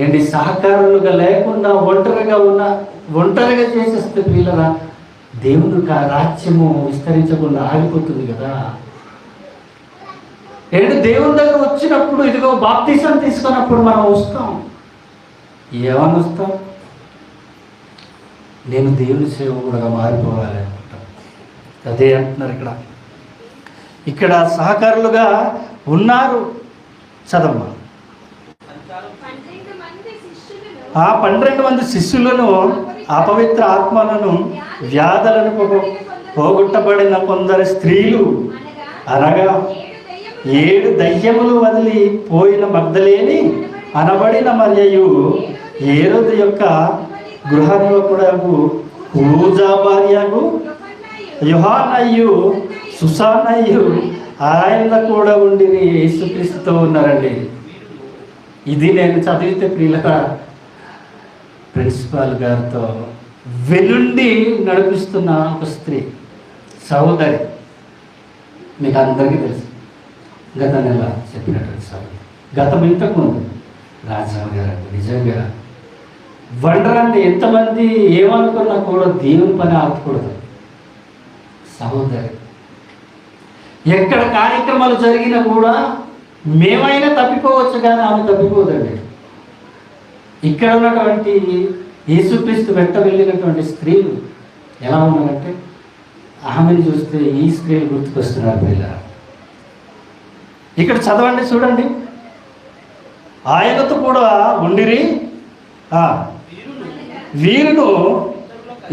S1: ఏంటి సహకారులుగా లేకుండా ఒంటరిగా చేసేస్తే ప్రియులారా దేవుని రాజ్యము విస్తరించకుండా ఆగిపోతుంది కదా. ఏంటి దేవుని దగ్గర వచ్చినప్పుడు ఇదిగో బాప్తిసం తీసుకున్నప్పుడు మనం వస్తాం. ఏమని వస్తాం? నేను దేవుని సేవకుడుగా మారిపోవాలి అనుకుంటాం. అదే అంటున్నారు ఇక్కడ సహకారులుగా ఉన్నారు. చదమ్మా. 12 మంది శిష్యులను అపవిత్ర ఆత్మలను వ్యాధులను పోగొట్టబడిన కొందరు స్త్రీలు అనగా 7 దయ్యములు వదిలి పోయిన మగ్దలేని అనబడిన మరియు హేరోదు యొక్క గృహనివకుడగు కూజా భార్యగు యోహానయ్యు సుసానయ్యు ఆయన కూడా ఉండి యేసుక్రీస్తుతో ఉన్నారండి. ఇది నేను చదివితే ప్రియులరా ప్రిన్సిపాల్ గారితో వెల్లుండి నడిపిస్తున్న ఒక స్త్రీ సహోదరి, మీకు అందరికీ తెలుసు. గత నెల చెప్పినటువంటి సభలు గతం ఇంతకుముందు రాజారావు గారు అంటే నిజంగా వండరండి. ఎంతమంది ఏమనుకున్నా కూడా దేవుని పని ఆపకూడదు. సహోదరి ఎక్కడ కార్యక్రమాలు జరిగినా కూడా మేమైనా తప్పిపోవచ్చు కానీ ఆమె తప్పిపోదండి. ఇక్కడ ఉన్నటువంటి యేసుక్రీస్తు వెంట వెళ్ళినటువంటి స్త్రీలు ఎలా ఉన్నారంటే ఆమెను చూస్తే ఈ స్త్రీలు గుర్తుకొస్తున్నారు పిల్లలు. ఇక్కడ చదవండి, చూడండి. ఆయనతో కూడా ఉండిరి వీరును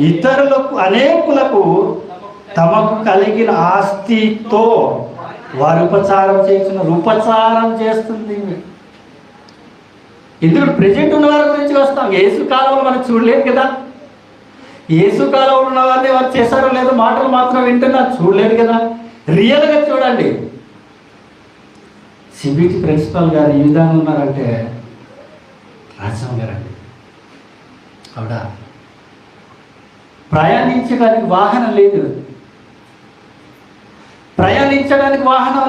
S1: ఇతరులకు అనేకులకు తమకు కలిగిన ఆస్తితో వారు ఉపచారం చేస్తుంది. ఎందుకంటే ప్రజెంట్ ఉన్న వారి గురించి వస్తాం. యేసు కాలంలో మనం చూడలేదు కదా. యేసు కాలంలో ఉన్న వారిని వారు చేశారో లేదో మాటలు మాత్రం వింటున్నారు, చూడలేదు కదా. రియల్గా చూడండి. సిబిటి ప్రిన్సిపాల్ గారు ఈ విధంగా ఉన్నారంటే రాజారావు గారండి. ఆవిడ ప్రయాణించడానికి వాహనం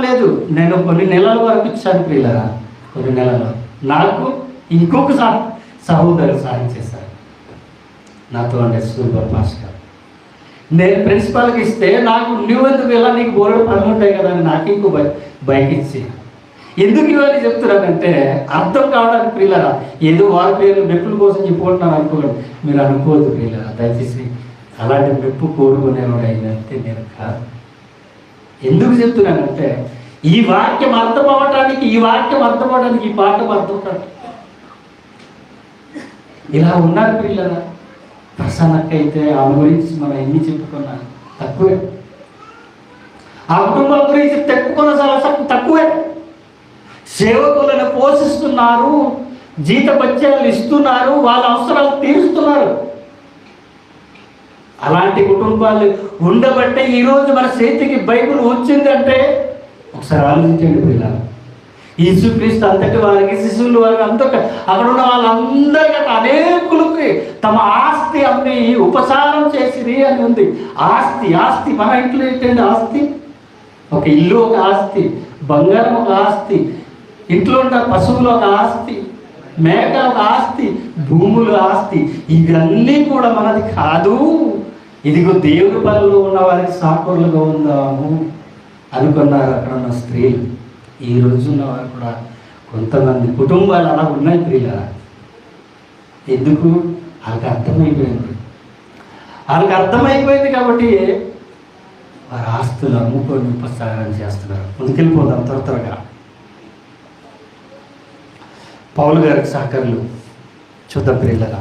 S1: లేదు. నేను కొన్ని నెలల వరకు ఇచ్చాను ప్రియులరా. కొన్ని నెలలు నాకు ఇంకొక సహోదరు సాయం చేశారు నాతో అంటే స్కూల్ పాస్ గారు. నేను ప్రిన్సిపాల్కి ఇస్తే నాకు నువ్వెందుకు ఇలా నీకు బోర్డు పనులు ఉంటాయి కదా అని నాకు ఇంకో బైక్ ఇచ్చి ఎందుకు ఇవన్నీ చెప్తున్నానంటే అర్థం కావడానికి ప్రియులరా. ఏదో వారి పేర్లు మెప్పుల కోసం చెప్పుకుంటున్నాను అనుకోండి, మీరు అనుకోవద్దు ప్రియులరా. దయచేసి అలాంటి మెప్పు కోరుకునేవాడు అయినంతే నేను కాదు. ఎందుకు చెప్తున్నానంటే ఈ వాక్యం అర్థం అవ్వటానికి ఈ పాఠం అర్థం కాదు. ఇలా ఉన్నారు పిల్లరా. ప్రసన్నకైతే ఆమె గురించి మనం ఎన్ని చెప్పుకున్నా తక్కువే. ఆ కుటుంబం గురించి చెప్పుకున్న చాలా తక్కువే. సేవకులను పోషిస్తున్నారు, జీతభత్యాలు ఇస్తున్నారు, వాళ్ళ అవసరాలు తీరుస్తున్నారు. అలాంటి కుటుంబాలు ఉండబట్టే ఈరోజు మన చేతికి బైబిల్ వచ్చిందంటే ఒకసారి ఆలోచించండి పిల్లలు. యేసుక్రీస్తు అంతటి వారికి, శిశువులు వారికి అంత అక్కడ ఉన్న వాళ్ళందరికీ అనేకులకి తమ ఆస్తి అమ్మి ఉపచారం చేసిరి అని ఉంది. ఆస్తి మన ఇంట్లో ఏంటండి ఆస్తి? ఒక ఇల్లు ఒక ఆస్తి, బంగారం ఒక ఆస్తి, ఇంట్లో ఉన్న పశువులు ఒక ఆస్తి, మేక ఒక ఆస్తి, భూములు ఆస్తి. ఇవన్నీ కూడా మనది కాదు. ఇదిగో దేవుడి పనులు ఉన్న వారికి సాకులుగా ఉందాము అనుకున్నారు అక్కడ ఉన్న స్త్రీలు. ఈ రోజు ఉన్న వారు కూడా కొంతమంది కుటుంబాలు అలా ఉన్నాయి ప్రియుల. ఎందుకు? వాళ్ళకి అర్థమైపోయింది కాబట్టి వారి ఆస్తులు అమ్ముకొని ఉపచారం చేస్తున్నారు. ముందుకెళ్ళిపోదాం త్వరగా. పౌలు గారికి సహకారులు చూద్దాం ప్రియులగా.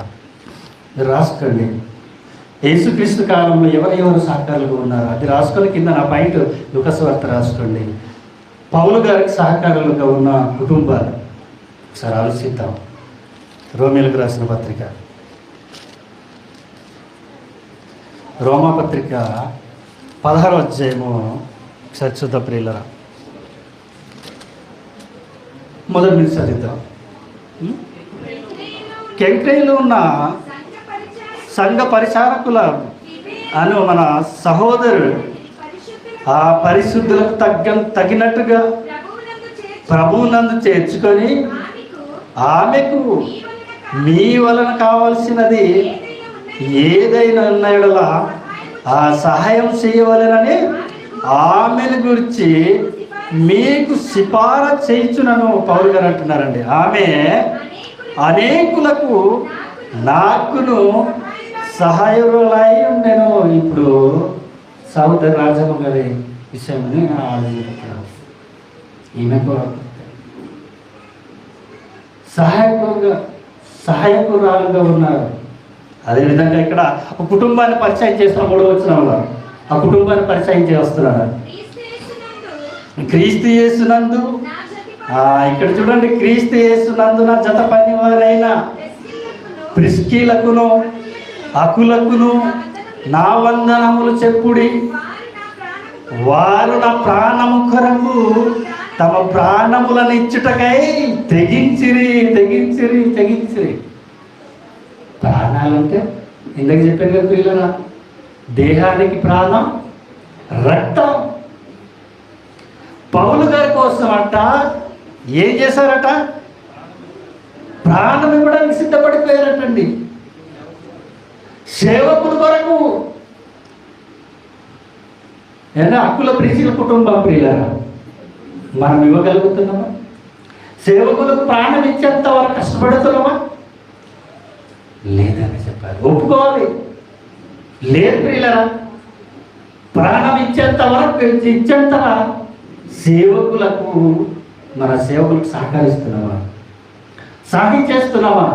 S1: మీరు రాసుకోండి, యేసుక్రీస్తు కాలంలో ఎవరెవరు సహకారులుగా ఉన్నారు అది రాసుకొని కింద నా పాయింట్ లూకాసు వార్త రాసుకోండి. పౌలు గారికి సహకారులుగా ఉన్న కుటుంబాలు ఒకసారి ఆలోచిద్దాం. రోమీలకు రాసిన పత్రిక, రోమాపత్రిక 16వ అధ్యాయము ఒకసారి చూద్దాం ప్రియులరా. మొదటి నుంచి చదిద్దాం. కెంక్రేలో ఉన్న సంఘ పరిచారకుల అను మన సహోదరుడు ఆ పరిశుద్ధులకు తగినట్టుగా ప్రభువునందు చేర్చుకొని ఆమెకు మీ వలన కావలసినది ఏదైనా ఉన్న యెడల ఆ సహాయం చేయవలెనని ఆమెను గురించి మీకు సిఫారసు చేయుచునను పౌలు గారు అంటున్నారండి. ఆమె అనేకులకు నాకును సహాయురాలై ఉండెను. ఇప్పుడు సహోదరి రాజమ్మ గారి విషయమని ఆలోచిస్తున్నాను. ఈమెకు సహాయకురాలుగా ఉన్నారు. అదేవిధంగా ఇక్కడ ఒక కుటుంబాన్ని పరిచయం చేస్తున్న 3వ వచనంలో ఆ కుటుంబాన్ని పరిచయం చేస్తున్నారు. క్రీస్తు యేసునందు ఇక్కడ చూడండి, క్రీస్తు యేసునందు నా జత పనివారైన ప్రిస్కీలకును అకులకును నా వందనములు చెప్పుడి. వారు నా ప్రాణము కొరకు తమ ప్రాణములను ఇచ్చుటకై తెగించిరి. ప్రాణాలంటే ఇందాక చెప్పాను కదా పిల్లరా, దేహానికి ప్రాణం రక్తం. పౌలు గారి కోసం అంట ఏం చేశారట? ప్రాణం ఇవ్వడానికి సిద్ధపడిపోయారటండి. సేవకుల కొరకు. ఏనా అక్కుల ప్రీతిల కుటుంబం ప్రియులారా, మనం ఇవ్వగలుగుతున్నామా? సేవకులకు ప్రాణం ఇచ్చేంత వరకు కష్టపడుతున్నామా? లేదని చెప్పారు, ఒప్పుకోవాలి. లేదు ప్రియులారా, ప్రాణం ఇచ్చేంత సేవకులకు మన సేవకులకు సహకరిస్తున్నామా? సాయం చేస్తున్నామా?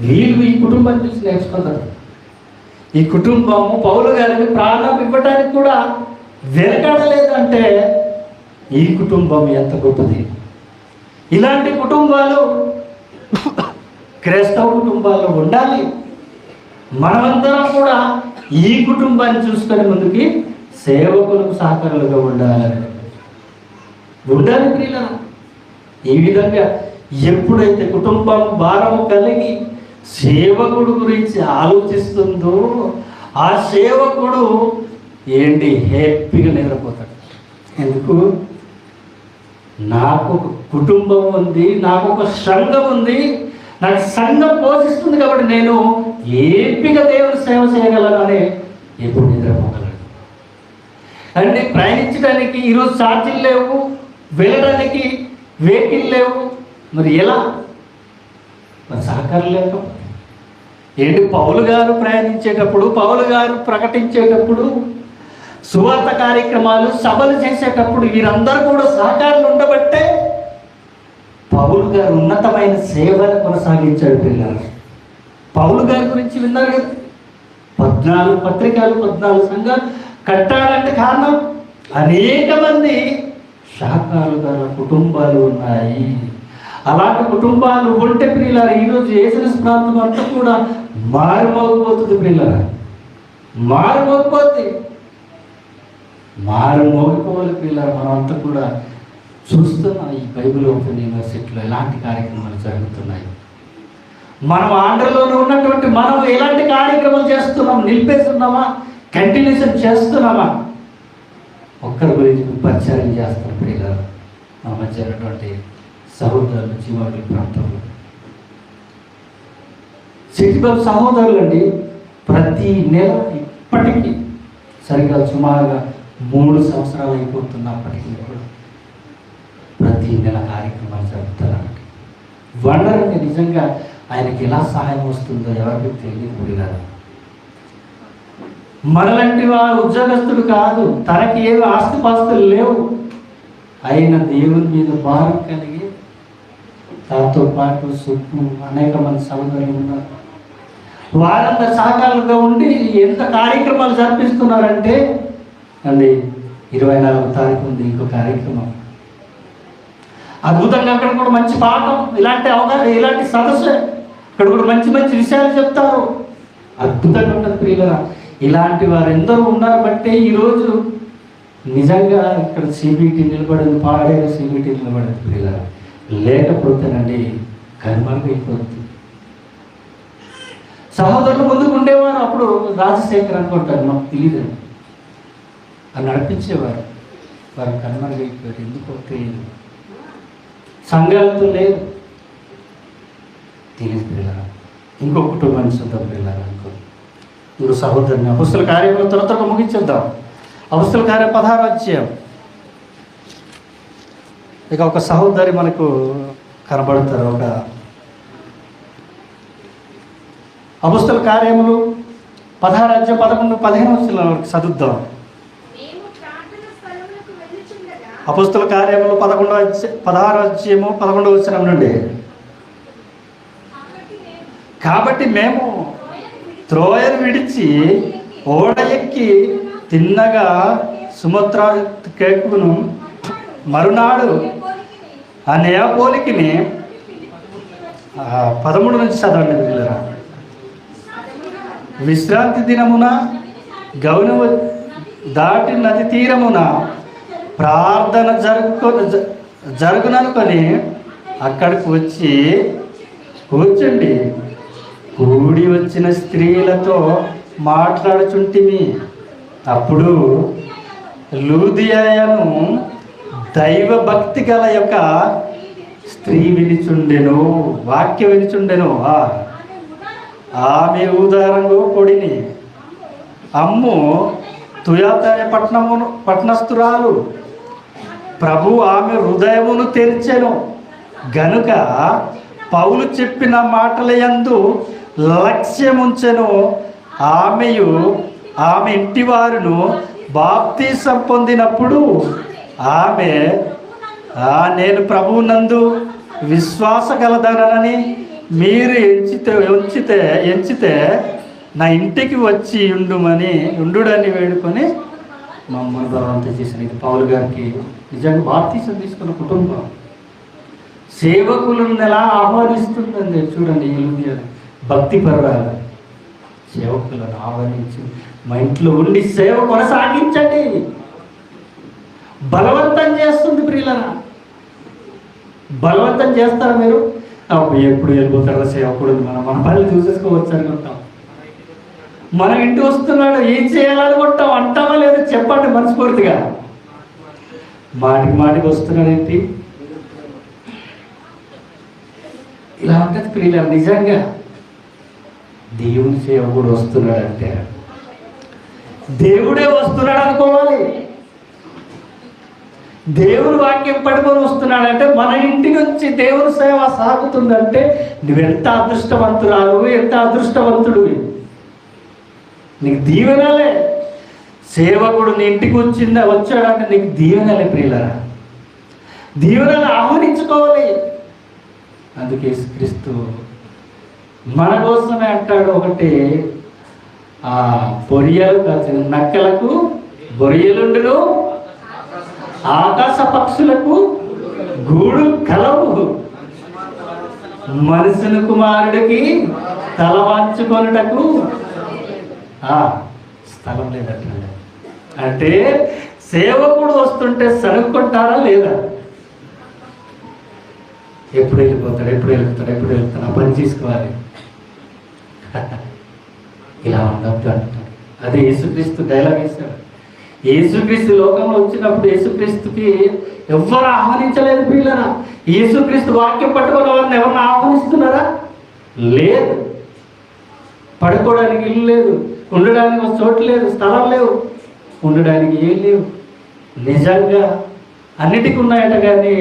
S1: వీళ్ళు ఈ కుటుంబం చూసి నేర్చుకుంటారు. ఈ కుటుంబము పౌలు గారికి ప్రాణం ఇవ్వడానికి కూడా వెనకాడలేదంటే ఈ కుటుంబం ఎంత గొప్పది. ఇలాంటి కుటుంబాలు క్రైస్తవ కుటుంబాల్లో ఉండాలి. మనమందరం కూడా ఈ కుటుంబాన్ని చూసుకొని ముందుకి సేవకులకు సహకారులుగా ఉండాలి ప్రియుల. ఈ విధంగా ఎప్పుడైతే కుటుంబం భారము కలిగి సేవకుడు గురించి ఆలోచిస్తుందో ఆ సేవకుడు హ్యాపీగా నిద్రపోతాడు. ఎందుకు? నాకు ఒక కుటుంబం ఉంది, నాకు ఒక సంఘం ఉంది, నాకు సంఘం పోషిస్తుంది కాబట్టి నేను ఏపిగా దేవుని సేవ చేయగలను అని ఎప్పుడు నిద్రపోగలను. అంటే ప్రయాణించడానికి ఈరోజు ఛార్జీలు లేవు, వెళ్ళడానికి వెహికల్ లేవు, మరి ఎలా? మరి సహకారం లేకపోతే పౌలు గారు ప్రయాణించేటప్పుడు, పౌలు గారు ప్రకటించేటప్పుడు, సువార్త కార్యక్రమాలు సభలు చేసేటప్పుడు వీరందరూ కూడా సహకారాలు ఉండబట్టే పౌలు గారు ఉన్నతమైన సేవను కొనసాగించాడు పిల్లలు. పౌలు గారి గురించి విన్నారు కదా, 14 పత్రికలు, 14 సంఘాలు కట్టాలంటే కారణం అనేక మంది సహకారుల కుటుంబాలు ఉన్నాయి. అలాంటి కుటుంబాలు ఉంటే ప్రియులారా ఈరోజు ఏజెన్స్ ప్రాంతం అంతా కూడా మారుమోగిపోతుంది ప్రియులారా, మారుమోగిపోవాలి ప్రియులారా. మనం అంతా కూడా చూస్తున్నాం ఈ బైబిల్ ఓపెన్ యూనివర్సిటీలో ఎలాంటి కార్యక్రమాలు జరుగుతున్నాయి. మనం ఆంధ్రలోనే ఉన్నటువంటి మనం ఎలాంటి కార్యక్రమాలు చేస్తున్నాం, నిలిపేస్తున్నామా, కంటిన్యూషన్ చేస్తున్నామా? ఒక్కరి గురించి పరిచయం చేస్తాం ప్రియులారా. మన మధ్య ఉన్నటువంటి సహోదరులు జీవాడి ప్రాంతంలో సిటీబాబు సహోదరులు అండి, ప్రతి నెల ఇప్పటికీ సరిగ్గా సుమారుగా 3 సంవత్సరాలు అయిపోతున్నప్పటికీ కూడా ప్రతి నెల కార్యక్రమాలు జరుపుతారండి. వండరండి, నిజంగా ఆయనకి ఎలా సహాయం వస్తుందో ఎవరికి తెలియదు. మనలాంటి వాడు ఉద్యోగస్తుడు కాదు, తనకి ఏమి ఆస్తిపాస్తులు లేవు, అయిన దేవుని మీద భారం కలిగి తనతో పాటు సుప్పు అనేక మంది సహోదరులు ఉన్నారు. వారంతా సహకారులుగా ఉండి ఎంత కార్యక్రమాలు జరిపిస్తున్నారంటే అండి 24వ తారీఖు ఉంది ఇంకో కార్యక్రమం అద్భుతంగా. అక్కడ కూడా మంచి పాఠం, ఇలాంటి సదస్సు, అక్కడ కూడా మంచి మంచి విషయాలు చెప్తారు. అద్భుతంగా ఉంటుంది ప్రియులరా. ఇలాంటి వారు ఎందరో ఉన్నారు బట్టే ఈరోజు నిజంగా ఇక్కడ సిబిటి నిలబడింది, పాడేరు సిబిటి నిలబడింది ప్రియులరా. లేకపోతేనండి కనుమరుగైపోతుంది. సహోదరులు ముందుకు ఉండేవారు, అప్పుడు రాజశేఖర్ అనుకుంటారు, మాకు తెలియదు అని నడిపించేవారు. వారు కనుమరుగైపోయారు, ఎందుకో తెలియదు. సంఘాలతో లేదు, తెలియదు పిల్లరా. ఇంకో కుటుంబాన్ని చూద్దాం పిల్లరా. ఇంకో సహోదరుని అపొస్తలుల కార్యములు త్వరగా ముగించేద్దాం. అపొస్తలుల కార్యం 16వ అధ్యాయం. ఇక ఒక సహోదరి మనకు కనబడతారు. ఒక అపొస్తలుల కార్యములు 16వ అధ్యాయం 11-15 వచనాల వరకు చదువుద్దాం. అపొస్తలుల కార్యములు 16వ అధ్యాయము 11వ వచనం నుండి, కాబట్టి మేము త్రోయను విడిచి ఓడ ఎక్కి తిన్నగా సుమత్రా కేకును మరునాడు ఆ నెయాపోలికిని 13 నుంచి చదవండి పిల్లరా. విశ్రాంతి దినమున గౌను దాటి నది తీరమున ప్రార్థన జరుగుననుకొని అక్కడికి వచ్చి కూర్చుండి కూడి వచ్చిన స్త్రీలతో మాట్లాడుచుంటిమి. అప్పుడు లూదియను దైవ భక్తి గల యొక్క స్త్రీ వినిచుండెను, వాక్యం వినిచుండెను. ఆమె ఉదారంగా పొడిని అమ్ము తుయాతనే పట్టణస్థురాలు. ప్రభు ఆమె హృదయమును తెరిచెను గనుక పౌలు చెప్పిన మాటల యందు లక్ష్యముంచెను. ఆమె ఇంటి వారును బాప్తీసం పొందినప్పుడు ఆమె నేను ప్రభువునందు విశ్వాస గలదనని మీరు ఎంచితే నా ఇంటికి వచ్చి ఉండుడని వేడుకొని మమ్మల్ని బలవంతం చేసిన. ఇది పౌలు గారికి నిజంగా బాప్తీసం తీసుకున్న కుటుంబం సేవకులను ఎలా ఆహ్వానిస్తుందండి చూడండి. ఈ భక్తి పర్వాలు సేవకులను ఆహ్వానించి మా ఇంట్లో ఉండి సేవ కొనసాగించండి బలవంతం చేస్తుంది. ప్రియులరా, బలవంతం చేస్తారా మీరు? ఎప్పుడు వెళ్ళిపోతారా సేవకుడు, మన పనులు చూసేసుకోవచ్చు అనుకుంటాం. మన ఇంటి వస్తున్నాడు ఏం చేయాలనుకుంటాం, అంటామా లేదు చెప్పండి మనస్ఫూర్తిగా. మాటికి వస్తున్నాడేంటి? ఇలా ఉంటుంది ప్రియుల. నిజంగా దేవుని సేవకుడు వస్తున్నాడంటే దేవుడే వస్తున్నాడు అనుకోవాలి. దేవుని వాక్యం పడుకొని వస్తున్నాడంటే మన ఇంటి నుంచి దేవుని సేవ సాగుతుందంటే నువ్వెంత అదృష్టవంతురాలు, ఎంత అదృష్టవంతుడు. నీకు దీవెనలే. సేవకుడు నీ ఇంటికి వచ్చాడంటే నీకు దీవెనలే ప్రియులరా. దీవెనలు ఆహ్వానించుకోవాలి. అందుకే క్రీస్తు మన కోసమే అంటాడు. ఒకటి బొరియలు నక్కలకు బొరియలుండును, ఆకాశ పక్షులకు గూడు కలవు. మనుషుని కుమారుడికి తల వంచుకొనుటకు స్థలం లేదంటే, అంటే సేవకుడు వస్తుంటే సరుక్కుంటారా లేదా? ఎప్పుడు వెళ్ళిపోతాడు ఆ పని చేసుకోవాలి. ఇలా ఉండద్దు అంటాడు. అదే యేసుక్రీస్తు డైలాగ్ వేశాడు. యేసుక్రీస్తు లోకంలో వచ్చినప్పుడు యేసుక్రీస్తుకి ఎవ్వరు ఆహ్వానించలేదు ప్రియులారా. యేసుక్రీస్తు వాక్యం పట్టుకున్న వారిని ఎవరిని ఆహ్వానిస్తున్నారా? లేదు. పడుకోవడానికి ఇల్లు లేదు, ఉండడానికి ఒక చోటు లేదు, స్థలం లేవు, ఉండడానికి ఏం లేవు. నిజంగా అన్నిటికీ ఉన్నాయట, కానీ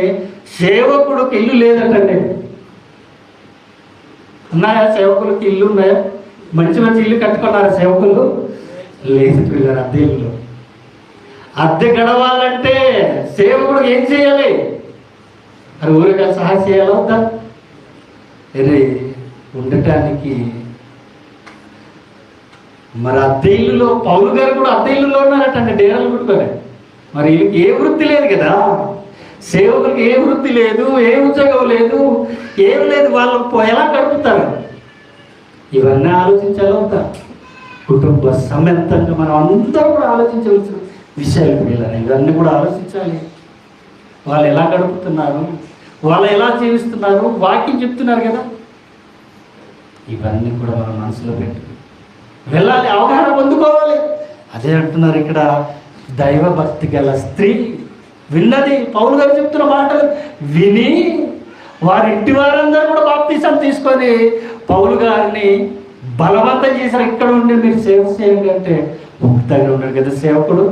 S1: సేవకుడికి ఇల్లు లేదటండి. ఉన్నాయా సేవకులకి ఇల్లు? ఉన్నాయా? మంచి మంచి ఇల్లు కట్టుకున్నారా సేవకులు? లేదు పిల్లలు. అద్దె ఇల్లు. అద్దె గడవాలంటే సేవకుడు ఏం చేయాలి? అది ఊరిగా సహాయం చేయాలి వద్దా? ఉండటానికి మరి అద్దె ఇల్లులో పౌలు గారు కూడా అద్దె ఇల్లులో ఉన్నారటండి, డేరాలు కుట్టుకొని. మరి వీళ్ళకి ఏ వృత్తి లేదు కదా, సేవకులకి ఏ వృత్తి లేదు, ఏ ఉద్యోగం లేదు, ఏం లేదు. వాళ్ళు ఎలా గడుపుతారు? ఇవన్నీ ఆలోచించాలి వద్దా? కుటుంబ సమేతంగా మనం అందరూ కూడా ఆలోచించవలసిన విషయాలు పిల్లలు. ఇవన్నీ కూడా ఆలోచించాలి. వాళ్ళు ఎలా గడుపుతున్నారు, వాళ్ళు ఎలా జీవిస్తున్నారు, వాక్యం చెప్తున్నారు కదా, ఇవన్నీ కూడా మన మనసులో పెట్టి వెళ్ళాలి, అవగాహన పొందుకోవాలి. అదే అంటున్నారు ఇక్కడ, దైవ భక్తి గల స్త్రీ విన్నది. పౌలు గారు చెప్తున్న మాటలు విని వారి ఇంటి వారందరూ కూడా బాప్తిసం తీసుకొని పౌలు గారిని బలవంతం చేశారు. ఇక్కడ ఉండి మీరు సేవ చేయండి అంటే ముక్తంగా ఉన్నాడు కదా సేవకుడు.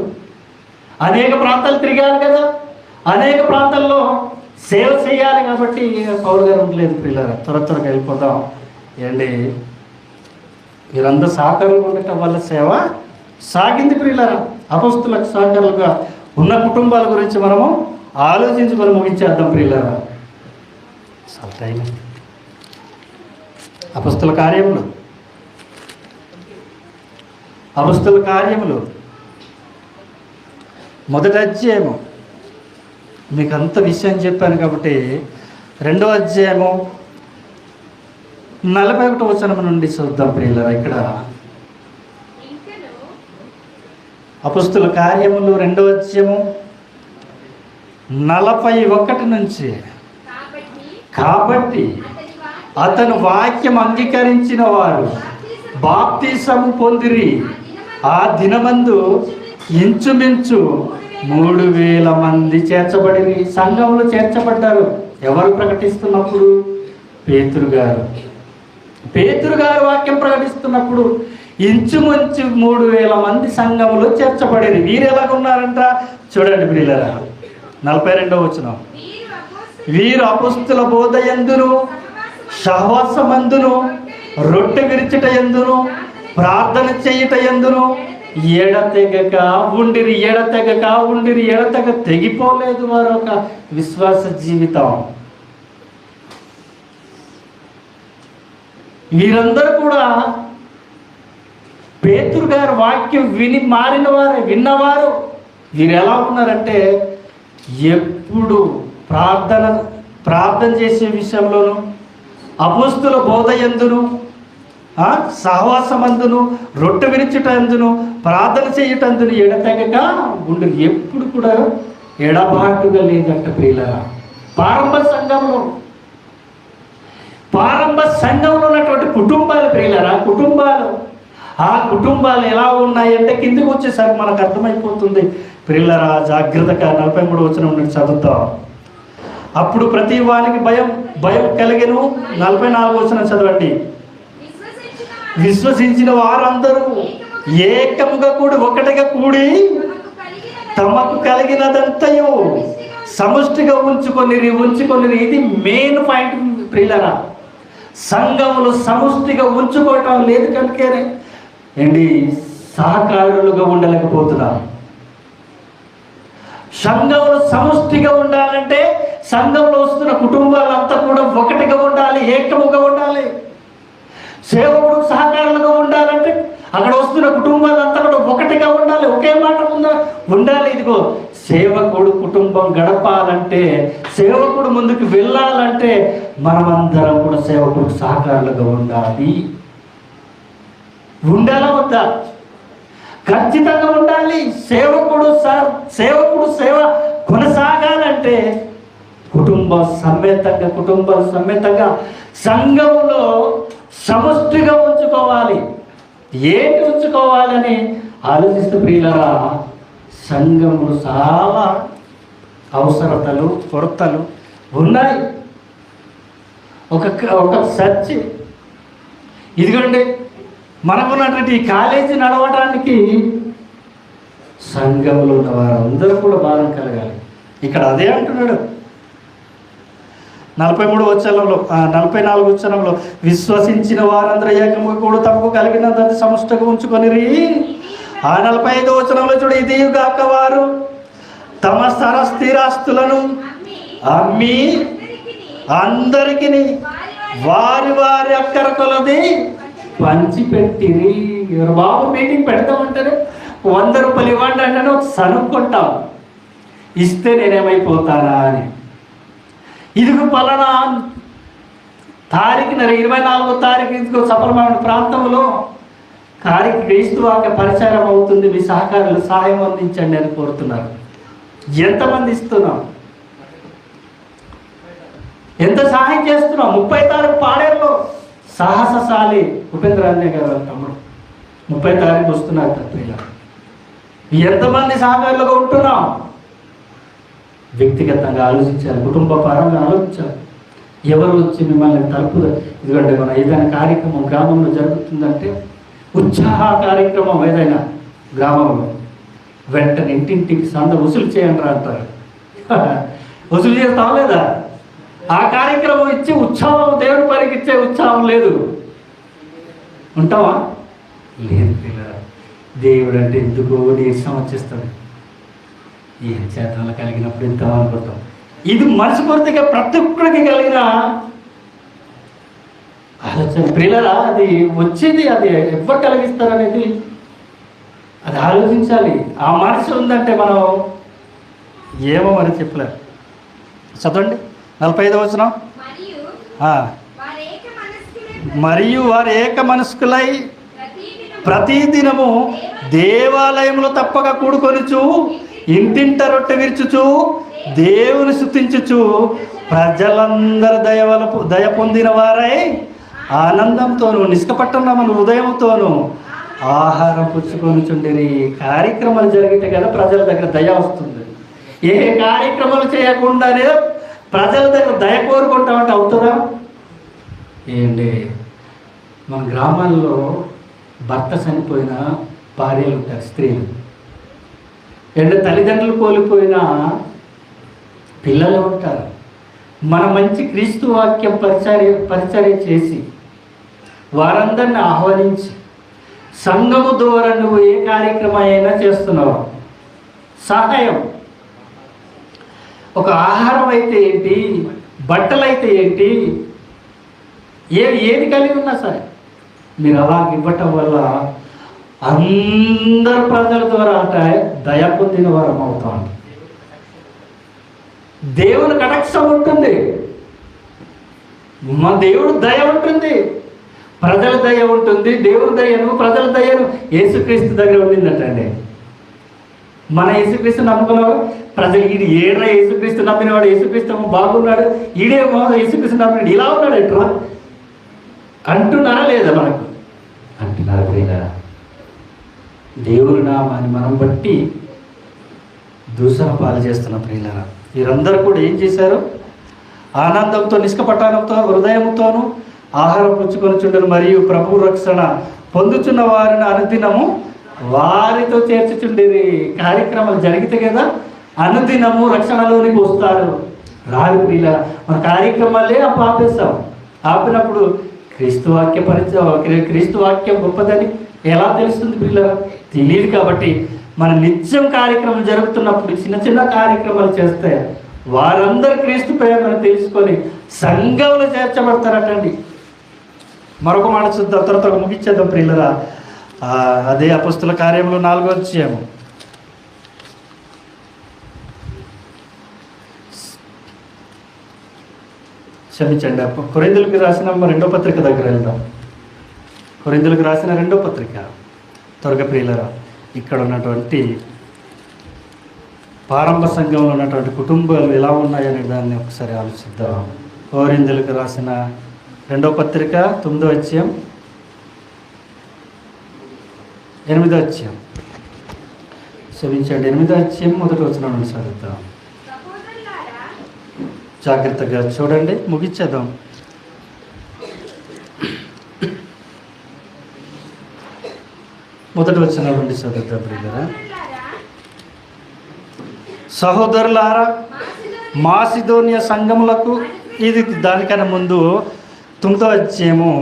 S1: అనేక ప్రాంతాలు తిరిగారు కదా, అనేక ప్రాంతాల్లో సేవ చేయాలి. కాబట్టి పౌలు గారు ఉండలేదు పిల్లలు. త్వరగా వెళ్ళిపోదాం ఏంటి. వీరందరూ సహకారంగా ఉండటం వల్ల సేవ సాగింది ప్రియులారా. అపొస్తలులకు సహకారులుగా ఉన్న కుటుంబాల గురించి మనము ఆలోచించి మనం ముగించేద్దాం ప్రియులారా. చాలా టైం. అపొస్తల కార్యములు మొదటి అధ్యాయము. మీకు అంత విషయం చెప్పాను కాబట్టి 2వ అధ్యాయము 41వ వచనం నుండి చూద్దాం ప్రియులారా. ఇక్కడ అపొస్తల కార్యములు 2వ అధ్యాయము 41 నుంచి. కాబట్టి అతను వాక్యం అంగీకరించిన వారు బాప్తిసము పొందిరి. ఆ దినమందు ఇంచుమించు 3000 మంది చేర్చబడి సంఘంలో చేర్చబడ్డారు. ఎవరు ప్రకటిస్తున్నప్పుడు? పేతురు గారు వాక్యం ప్రకటిస్తున్నప్పుడు ఇంచుమించు 3000 మంది సంఘంలో చేర్చబడేది. వీరు ఎలాగున్నారంట చూడండి ప్రియులారా. 42వ వచనం. వీరు అపొస్తల బోధ యందును, సహవాసమందును, రొట్టె విరుచుట యందును, ప్రార్థన చేయుట యందును ఎడతెగక ఉండిరి. తెగిపోలేదు వారు ఒక విశ్వాస జీవితం. వీరందరూ కూడా పేతురు గారు వాక్యం విని విన్నవారు. వీరు ఎలా ఉన్నారంటే ఎప్పుడు ప్రార్థన చేసే విషయంలోనూ, అపొస్తల బోధ యందును, సహవాసమందును, రొట్టె విరుచుట యందును, ప్రార్థన చేయుటందును ఎడతెగక ఉండు. ఎప్పుడు కూడా ఎడబాటుగా లేదంట ప్రియులారా. ప్రారంభ సంఘంలో ఉన్నటువంటి కుటుంబాలు ప్రియులారా, ఆ కుటుంబాలు ఎలా ఉన్నాయంటే కిందికి వచ్చేసరికి మనకు అర్థమైపోతుంది ప్రియులారా. జాగ్రత్తగా 43వ వచనం నుండి చదువుతాం. అప్పుడు ప్రతి వానికి భయం కలిగెను. 44వ వచనం చదవండి. విశ్వసించిన వారందరూ ఏకముగా ఒకటిగా కూడి తమకు కలిగినదంతయు సముష్టిగా ఉంచుకొని. ఇది మెయిన్ పాయింట్ ప్రియులారా. సంఘములు సముష్టిగా ఉంచుకోవటం లేదు కనుకనే సహకారులుగా ఉండలేకపోతున్నాం. సంఘంలో సముష్టిగా ఉండాలంటే సంఘంలో వస్తున్న కుటుంబాలంతా కూడా ఒకటిగా ఉండాలి, ఏకముగా ఉండాలి. సేవకుడు సహకారులుగా ఉండాలంటే అక్కడ వస్తున్న కుటుంబాలంతా కూడా ఒకటిగా ఉండాలి, ఒకే మాట ఉండాలి. ఇదిగో సేవకుడు కుటుంబం గడపాలంటే సేవకుడు ముందుకు వెళ్ళాలంటే మనమందరం కూడా సేవకుడు సహకారులుగా ఉండాలా వద్దా? ఖచ్చితంగా ఉండాలి. సేవకుడు సేవ కొనసాగాలంటే కుటుంబ సమేతంగా సంఘంలో సమష్టిగా ఉంచుకోవాలి. ఏంటి ఉంచుకోవాలని ఆలోచిస్తూ ప్రియులరా, సంఘములు చాలా అవసరతలు కొరతలు ఉన్నాయి. ఒక చర్చ్ ఇదిగోండి, మనకున్నటువంటి ఈ కాలేజీ నడవడానికి సంఘంలో ఉన్న వారందరూ కూడా భారం కలగాలి. ఇక్కడ అదే అంటున్నాడు 43 వచనంలో 44 వచనంలో, విశ్వసించిన వారందరూ ఏకముగా కూడా తమకు కలిగినంత సమష్టిగా ఉంచుకొనిరి. 45 వచనంలో చూడు, ఇది గాక వారు తమ స్థిరాస్తులను అమ్మి అందరికి వారి వారి అక్కర కొలది పంచిపెట్టిరి. ఎవరు బాబు మీటింగ్ పెడతామంటారు, 100 రూపాయలు ఇవ్వండి అంటే సనుక్కుంటాం, ఇస్తే నేనేమైపోతానా అని. ఇదిగో పలానా తారీఖున 24వ తారీఖు ఇదిగో సఫలమైన ప్రాంతంలో క్రీస్తు వాక్య పరిచయం అవుతుంది, మీ సహకారులు సహాయం అందించండి అని కోరుతున్నారు. ఎంతమంది ఇస్తున్నాం? ఎంత సహాయం చేస్తున్నాం? 30 తారీఖు పాడేరులో సాహసశాలి ఉపేంద్ర అన్య గారు తమ్ముడు 30 తారీఖు వస్తున్నారు. తప్పిలా ఎంతమంది సహకారులుగా ఉంటున్నాం? వ్యక్తిగతంగా ఆలోచించాలి, కుటుంబ పరంగా ఆలోచించాలి. ఎవరు వచ్చి మిమ్మల్ని ఇదిగోండి మన ఏదైనా కార్యక్రమం గ్రామంలో జరుగుతుందంటే, ఉత్సాహ కార్యక్రమం ఏదైనా గ్రామంలో వెంటనే ఇంటింటికి వసూలు చేయండి అంటారు. వసూలు చేస్తాం లేదా? ఆ కార్యక్రమం ఇచ్చి ఉత్సాహం, దేవుడి పనికి ఇచ్చే ఉత్సాహం లేదు. ఉంటావా? లేదు. దేవుడు అంటే ఎందుకో నీరసం వచ్చేస్తుంది. ఏం చేతనలు కలిగినప్పుడు ఇద్దాం అనుకుంటాం. ఇది మనస్ఫూర్తిగా ప్రతి ఒక్కరికి కలిగిన ఆలోచన ప్రియులరా. అది వచ్చేది, అది ఎవరు కలిగిస్తారనేది అది ఆలోచించాలి. ఆ మనసు ఉందంటే మనం ఏమో మరి చెప్పలేరు. చదవండి 45వ వచనం. మరియు వారు ఏక మనస్కులై ప్రతిదినము దేవాలయములో తప్పక కూడుకొనుచు ఇంటింట రొట్టె విరుచుచు దేవుని స్తుతించుచు ప్రజలందరూ దయ పొందిన వారై ఆనందంతోనూ నిష్కపట్టమైన హృదయంతోనూ ఆహారం పుచ్చుకొనుచుండిరి. కార్యక్రమాలు జరిగితే కదా ప్రజల దగ్గర దయ వస్తుంది. ఏ కార్యక్రమాలు చేయకుండానే ప్రజల దగ్గర దయ కోరుకుంటామంటే అవుతుందా? ఏంటి, మన గ్రామాల్లో భర్త చనిపోయిన భార్యలు ఉంటారు, స్త్రీలు. తల్లిదండ్రులు కోల్పోయిన పిల్లలు ఉంటారు. మన మంచి క్రీస్తు వాక్యం పరిచర్య చేసి వారందరిని ఆహ్వానించి సంఘము ద్వారా నువ్వు ఏ కార్యక్రమం అయినా చేస్తున్నావు, సహాయం, ఒక ఆహారం అయితే ఏంటి, బట్టలు అయితే ఏంటి, ఏది కలిగి ఉన్నా సరే మీరు అలా ఇవ్వటం వల్ల అందరు ప్రజల ద్వారా దయ పొందిన వారం అవుతాం. దేవుని కటాక్షం ఉంటుంది, మా దేవుడు దయ ఉంటుంది, ప్రజల దయ ఉంటుంది. దేవుని దయను ప్రజల దయను యేసుక్రీస్తు దగ్గర ఉండిందటండి. మన యేసుక్రీస్తు నమ్ముకున్నవాడు ప్రజలు ఈడు ఏడ్రా యేసుక్రీస్తు నమ్మినవాడు, యేసుక్రీస్తు బాగున్నాడు, ఈడేమో యేసుక్రీస్తు నమ్మినాడు, ఇలా ఉన్నాడు ఎట్లా అంటున్నారా లేదా? మనకు అంటున్నారు ప్రియులారా. దేవుని నామాన్ని మనం బట్టి దూషణ పాలు చేస్తున్న ప్రియులారా. వీరందరూ కూడా ఏం చేశారు? ఆనందంతో నిష్కపటానంతో హృదయంతోనూ ఆహారం పుచ్చుకొనిచుండరు, మరియు ప్రభు రక్షణ పొందుచున్న వారిని అనుదినము వారితో చేర్చుచుండేది. కార్యక్రమాలు జరిగితే కదా అనుదినము రక్షణలోనికి వస్తారు. రాదు ప్రియుల, మన కార్యక్రమాలే ఆపేస్తాం. ఆపినప్పుడు క్రీస్తు వాక్యం గొప్పదని ఎలా తెలుస్తుంది ప్రియుల? తెలియదు. కాబట్టి మన నిత్యం కార్యక్రమం జరుగుతున్నప్పుడు చిన్న చిన్న కార్యక్రమాలు చేస్తే వారందరూ క్రీస్తు ప్రేమను తెలుసుకొని సంఘంలో చేర్చబడతారటండి. మరొక మాట చూద్దాం, తర్వాత ముగించేద్దాం ప్రియులరా. అదే అపొస్తల కార్యంలో 4వ అధ్యాయము. క్షమించండి. కొరింథీయులకు రాసిన 2వ పత్రిక దగ్గర వెళ్దాం. కొరింథీయులకు రాసిన 2వ పత్రిక. త్వరగా ప్రియులారా, ఇక్కడ ఉన్నటువంటి ప్రారంభ సంఘంలో ఉన్నటువంటి కుటుంబాలు ఎలా ఉన్నాయనే దాన్ని ఒకసారి ఆలోచిద్దాం. కొరింథీయులకు రాసిన 2వ పత్రిక 9వ అధ్యాయం 8వ అధ్యాయం, క్షమించండి 8వ అధ్యాయం 1వ వచనం నుండి చదువుతాం. జాగ్రత్తగా చూడండి, ముగించేద్దాం. మొదటి వచనం నుండి చదువుతాం ప్రియులారా. సహోదరులారా, మాసిదోనియా సంఘములకు, ఇది దానికన్నా ముందు 9వ అధ్యాయము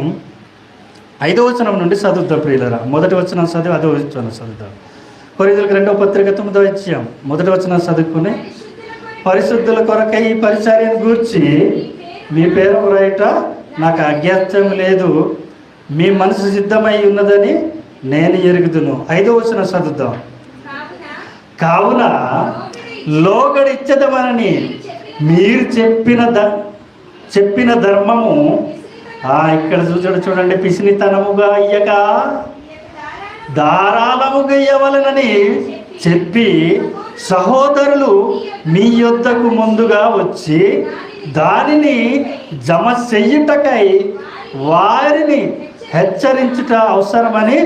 S1: 5వ వచనం నుండి చదువుతాం ప్రియులారా. మొదటి వచనం చదివి 5వ వచనం చదువుతాం. కొరింథీయులకు 2వ పత్రిక 9వ అధ్యాయం 1వ వచనం చదువుకుని, పరిశుద్ధుల కొరకై ఈ పరిచర్యను గూర్చి మీ పేరు వ్రాయుట నాకు అజ్ఞాతం లేదు, మీ మనసు సిద్ధమై ఉన్నదని నేను ఎరుగుదును. 5వ వచనం చదువుతాం. కావున లోగడి ఇచ్చదమనని మీరు చెప్పిన ధర్మము, ఇక్కడ చూడండి, పిసినితనముగా అయ్యక ధారాళముగా ఇయ్యవలనని చెప్పి సహోదరులు మీ యొద్దకు ముందుగా వచ్చి దానిని జమ చెయ్యుటకై వారిని హెచ్చరించుట అవసరమని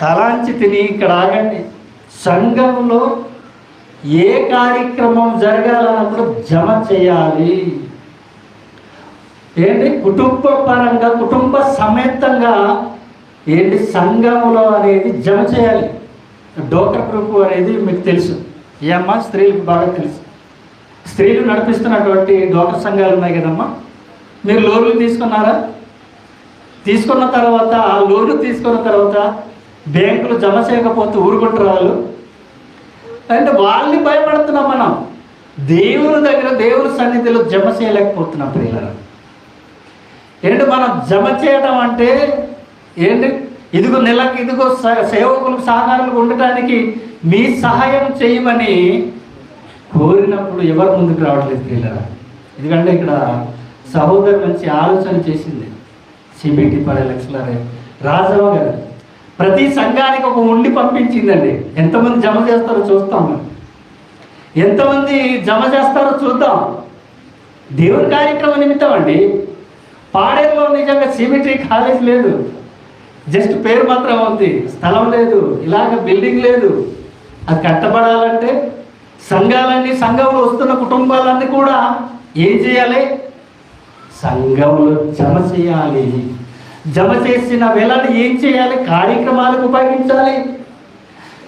S1: తలాంచి తిని. ఇక్కడ ఆగండి. సంఘంలో ఏ కార్యక్రమం జరగాలన్నప్పుడు జమ చేయాలి. ఏంటి? కుటుంబ పరంగా, కుటుంబ సమేతంగా ఏంటి సంఘములో అనేది జమ చేయాలి. డోక్రా గ్రూప్ అనేది మీకు తెలుసు, ఏమ్మా స్త్రీలకు బాగా తెలుసు. స్త్రీలు నడిపిస్తున్నటువంటి డోక్రా సంఘాలు ఉన్నాయి కదమ్మా. మీరు లోన్లు తీసుకున్నారా? తీసుకున్న తర్వాత ఆ లోన్లు తీసుకున్న తర్వాత బ్యాంకులు జమ చేయకపోతే ఊరుకుంటారు వాళ్ళు. అంటే వాళ్ళని భయపడుతున్నాం మనం. దేవుని దగ్గర, దేవుని సన్నిధిలో జమ చేయలేకపోతున్నాం పిల్లలు. ఏంటి మనం జమ చేయడం అంటే ఏంటి? ఇదిగో నెలకి, ఇదిగో సేవకులకు సహకారులకు ఉండటానికి మీ సహాయం చేయమని కోరినప్పుడు ఎవరు ముందుకు రావట్లేదు పిల్లలు. ఎందుకంటే ఇక్కడ సహోదరు మంచి ఆలోచన చేసింది. సిబిటి లెక్చరర్ రాజవ్వ గారు ప్రతి సంఘానికి ఒక ఉండి పంపించిందండి. ఎంతమంది జమ చేస్తారో చూస్తాం. ఎంతమంది జమ చేస్తారో చూద్దాం. దేవుని కార్యక్రమం నిమిత్తం అండి. పాడేరులో నిజంగా సిబిటి కాలేజ్ లేదు, జస్ట్ పేరు మాత్రం ఉంది, స్థలం లేదు, ఇలాగ బిల్డింగ్ లేదు. అది కట్టబడాలంటే సంఘాలన్నీ, సంఘంలో వస్తున్న కుటుంబాలన్నీ కూడా ఏం చేయాలి? సంఘంలో జమ చేయాలి. జమ చేసిన వేళని ఏం చేయాలి? కార్యక్రమాలకు ఉపయోగించాలి.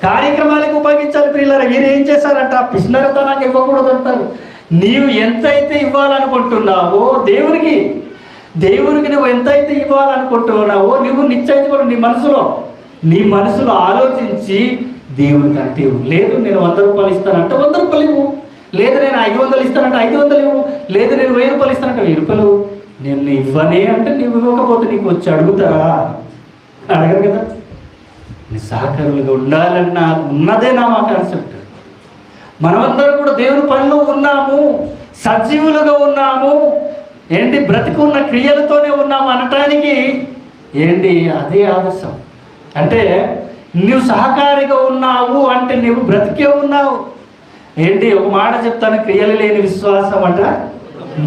S1: కార్యక్రమాలకు ఉపయోగించాలి పిల్లలు. మీరు ఏం చేశారంట? పిసినరతనానికి ఇవ్వకూడదు అంటారు. నీవు ఎంతైతే ఇవ్వాలనుకుంటున్నావో దేవునికి నువ్వు ఎంతైతే ఇవ్వాలనుకుంటున్నావో నువ్వు నిశ్చయిత కూడా నీ మనసులో ఆలోచించి దేవునికి అంటే ఇవ్వు. లేదు నేను 100 రూపాయలు ఇస్తానంటే 100 రూపాయలు ఇవ్వు. లేదు నేను 500 ఇస్తానంటే 500 ఇవ్వు. లేదు నేను 1000 రూపాయలు ఇస్తానంటే 1000 రూపాయలు. నేను ఇవ్వనే అంటే నువ్వు ఇవ్వకపోతే నీకు వచ్చి అడుగుతారా? అడగరు కదా. నీ సహకారులుగా ఉండాలన్నా ఉన్నదే నా మా కాన్సెప్ట్. మనమందరం కూడా దేవుని పనిలో ఉన్నాము, సజీవులుగా ఉన్నాము. ఏంటి? బ్రతికున్న క్రియలతోనే ఉన్నాము అనటానికి ఏంటి? అదే ఆదర్శం. అంటే నువ్వు సహకారిగా ఉన్నావు అంటే నువ్వు బ్రతికే ఉన్నావు. ఏంటి? ఒక మాట చెప్తాను, క్రియలు లేని విశ్వాసం అంట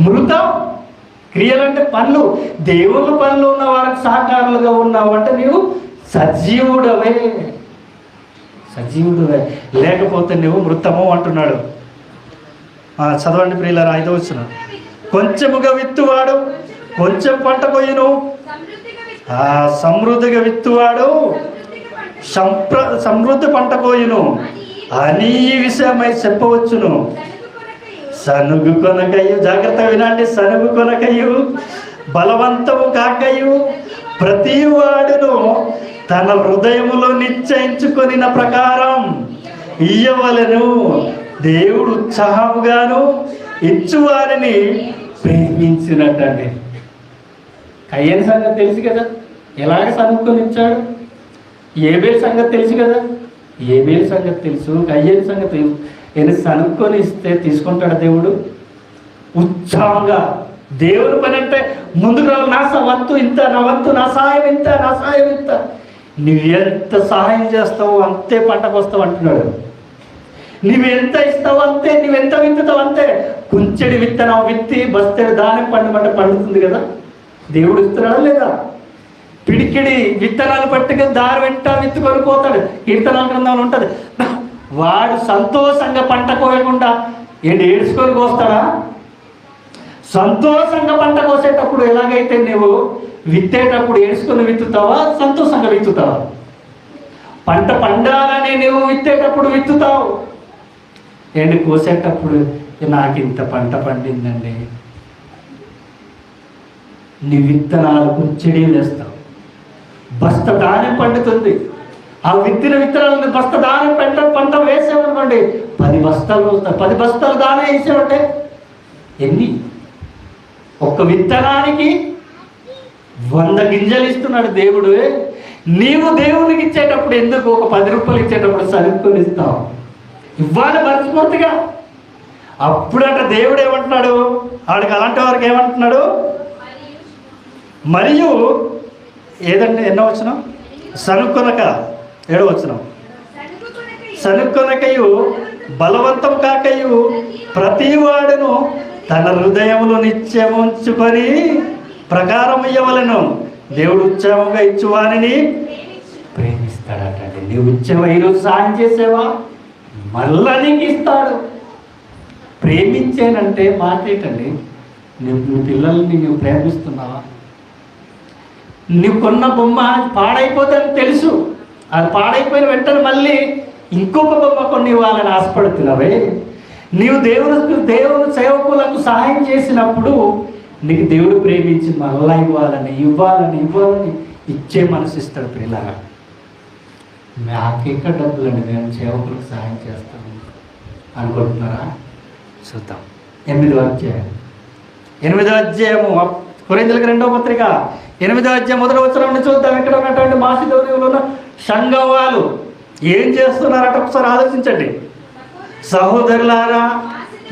S1: మృతం. క్రియలంటే పనులు. దేవుని పనులు ఉన్న వారికి సహకారులుగా ఉన్నావు అంటే నీవు సజీవుడవే. లేకపోతే నువ్వు మృతము అంటున్నాడు. చదవండి ప్రియులారా 5వ వచనం. కొంచెముగా విత్తువాడు కొంచెం పంట కొయ్యును, సమృద్ధిగా విత్తువాడు సమృద్ధి పంట కోయును అని ఈ విషయమై చెప్పవచ్చును. సనుగు కొనకయు, జాగ్రత్తగా వినండి, సనుగు కొనకయు బలవంతము కాకయు ప్రతి వాడును తన హృదయములో నిశ్చయించుకొనిన ప్రకారం ఇయ్యవలెను. దేవుడు ఉత్సాహముగాను ఇచ్చువారిని ప్రేమించినట్టండి. కయ్యని సంగతి తెలుసు కదా, ఎలాగ సనుక్కొని ఇచ్చాడు. ఏబేలు సంగతి తెలుసు కదా, ఏబేలు సంగతి తెలుసు. కయ్యని సంగతి సనుక్కొని ఇస్తే తీసుకుంటాడు దేవుడు. ఉత్సాహంగా దేవుని పని అంటే ముందుకు రావాలి. నా వంతు ఇంత, నా వంతు, నా సాయం ఇంత, నా సాయం ఇంత. నువ్వు ఎంత సహాయం చేస్తావో అంతే పంటకు వస్తావు అంటున్నాడు. నువ్వు ఎంత ఇస్తావు అంతే, నువ్వెంత విత్తుతావు అంతే. కుంచెడి విత్తనం విత్తి బస్తెడు దాని పండుమంటే పండుతుంది కదా. దేవుడు ఇస్తున్నాడా లేదా? పిడికిడి విత్తనాలు పట్టుకుని దారి వెంట విత్తుకొని పోతాడు. కీర్తనాల గ్రంథంలో ఉంటుంది. వాడు సంతోషంగా పంట కోయకుండా ఏడ్చుకొని కోస్తాడా? సంతోషంగా పంట కోసేటప్పుడు ఎలాగైతే నువ్వు విత్తేటప్పుడు ఏడ్చుకొని విత్తుతావా, సంతోషంగా విత్తుతావా? పంట పండాలని నువ్వు విత్తేటప్పుడు విత్తుతావు, కోసేటప్పుడు నాకు ఇంత పంట పండిందండి. నీ విత్తనాలు కుంచెడి వేస్తావు, బస్త ధాన్యం పండుతుంది. ఆ విత్తిన విత్తనాలను బస్త ధాన్యం పంట వేసేవనుకోండి, 10 బస్తాలు వస్తాయి. 10 బస్తాలు దానం వేసేవంటే ఎన్ని? ఒక్క విత్తనానికి 100 గింజలు ఇస్తున్నాడు దేవుడు. నీవు దేవునికి ఇచ్చేటప్పుడు ఎందుకు ఒక 10 రూపాయలు ఇచ్చేటప్పుడు సరుకుని ఇస్తావు? ఇవ్వాలి మనస్ఫూర్తిగా. అప్పుడట దేవుడు ఏమంటున్నాడు వాడికి, అలాంటి వారికి ఏమంటున్నాడు? మరియు ఏదంటే ఎన్నో వచనం? సనుక్కొనక 7వ వచనం. సనుక్కొనకయు బలవంతం కాకయు ప్రతివాడును తన హృదయములో నిత్యముంచుకొని ప్రకారం ఇయ్యవలెను. దేవుడు ఉత్సాహంగా ఇచ్చువానిని ప్రేమిస్తాడటండి. నీవు ఇచ్చేవా? ఈరోజు సాయం చేసేవా? మళ్ళా నీకు ఇస్తాడు. ప్రేమించేనంటే మాట ఏంటండి? నీ పిల్లల్ని నువ్వు ప్రేమిస్తున్నావా? నువ్వు కొన్న బొమ్మ పాడైపోతుందని తెలుసు, అది పాడైపోయిన వెంటనే మళ్ళీ ఇంకొక బొమ్మ కొన్ని ఇవ్వాలని ఆశపడుతున్నావే. నీవు దేవుని సేవకులకు సహాయం చేసినప్పుడు నీకు దేవుడు ప్రేమించి మళ్ళా ఇవ్వాలని ఇచ్చే మనసు ఇస్తాడు. పిల్లగా మాకెక్కడ డబ్బులండి, మేము సేవకులకు సహాయం చేస్తాము అనుకుంటున్నారా? చూద్దాం. 8వ అధ్యాయము కొరింథీయులకు 2వ పత్రిక 8వ అధ్యాయం 1వ వచనం నుండి చూద్దాం. ఇక్కడ ఉన్నటువంటి మాసిదోనియలో ఉన్న సంఘం వాళ్ళు ఏం చేస్తున్నారట ఒకసారి ఆలోచించండి. సహోదరులారా,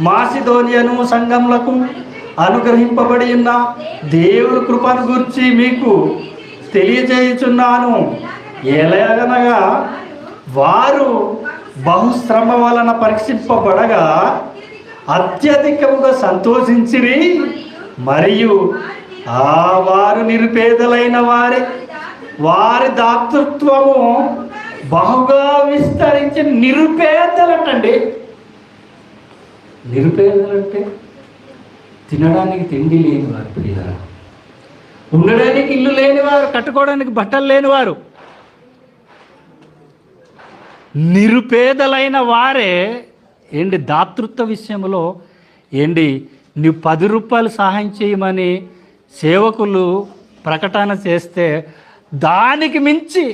S1: మాసిదోనియను సంఘములకు అనుగ్రహింపబడి ఉన్న దేవుని కృపను గురించి మీకు తెలియజేయుచున్నాను. ఎలాగనగా వారు బహుశ్రమ వలన పరీక్షింపబడగా అత్యధికముగా సంతోషించిరి, మరియు వారు నిరుపేదలైన వారి దాతృత్వము బహుగా విస్తరించి. నిరుపేదలటండి. నిరుపేదలంటే తినడానికి తిండి లేనివారు, పిల్లలు ఉండడానికి ఇల్లు లేనివారు, కట్టుకోవడానికి బట్టలు లేనివారు, నిరుపేదలైన వారే దాతృత్వ విషయంలో నువ్వు 10 రూపాయలు సహాయం చేయమని సేవకులు ప్రకటన చేస్తే దానికి మించి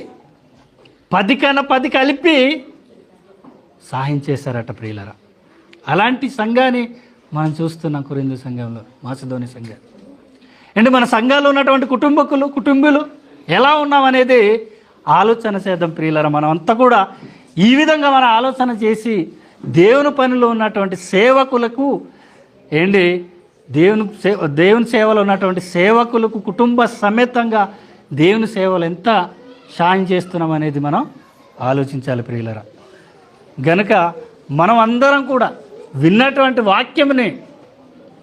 S1: 10 కన్నా 10 కలిపి సహాయం చేశారట ప్రియులరా. అలాంటి సంఘాన్ని మనం చూస్తున్నాం కొరింథీ సంఘంలో, మాసిదోని సంఘం. మన సంఘాల్లో ఉన్నటువంటి కుటుంబీలు ఎలా ఉన్నామనేది ఆలోచన చేద్దాం ప్రియులరా. మనం అంతా కూడా ఈ విధంగా మన ఆలోచన చేసి దేవుని పనిలో ఉన్నటువంటి సేవకులకు దేవుని సేవలో ఉన్నటువంటి సేవకులకు కుటుంబ సమేతంగా దేవుని సేవలు ఎంత సాయం చేస్తున్నాం అనేది మనం ఆలోచించాలి ప్రియులరా. గనుక మనం అందరం కూడా విన్నటువంటి వాక్యముని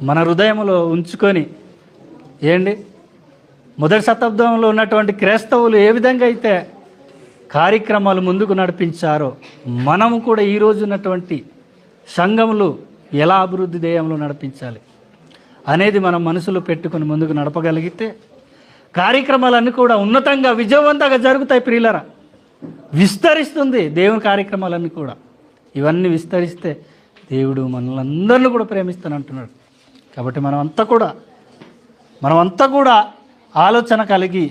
S1: మన హృదయంలో ఉంచుకొని మొదటి శతాబ్దంలో ఉన్నటువంటి క్రైస్తవులు ఏ విధంగా అయితే కార్యక్రమాలు ముందుకు నడిపించారో మనము కూడా ఈరోజు ఉన్నటువంటి సంఘములు ఎలా అభివృద్ధి ధ్యేయంలో నడిపించాలి అనేది మనం మనసులో పెట్టుకొని ముందుకు నడపగలిగితే కార్యక్రమాలన్నీ కూడా ఉన్నతంగా విజయవంతంగా జరుగుతాయి ప్రియులరా. విస్తరిస్తుంది దేవుని కార్యక్రమాలన్నీ కూడా. ఇవన్నీ విస్తరిస్తే దేవుడు మనల్ని కూడా ప్రేమిస్తానంటున్నాడు. కాబట్టి మనమంతా కూడా ఆలోచన కలిగి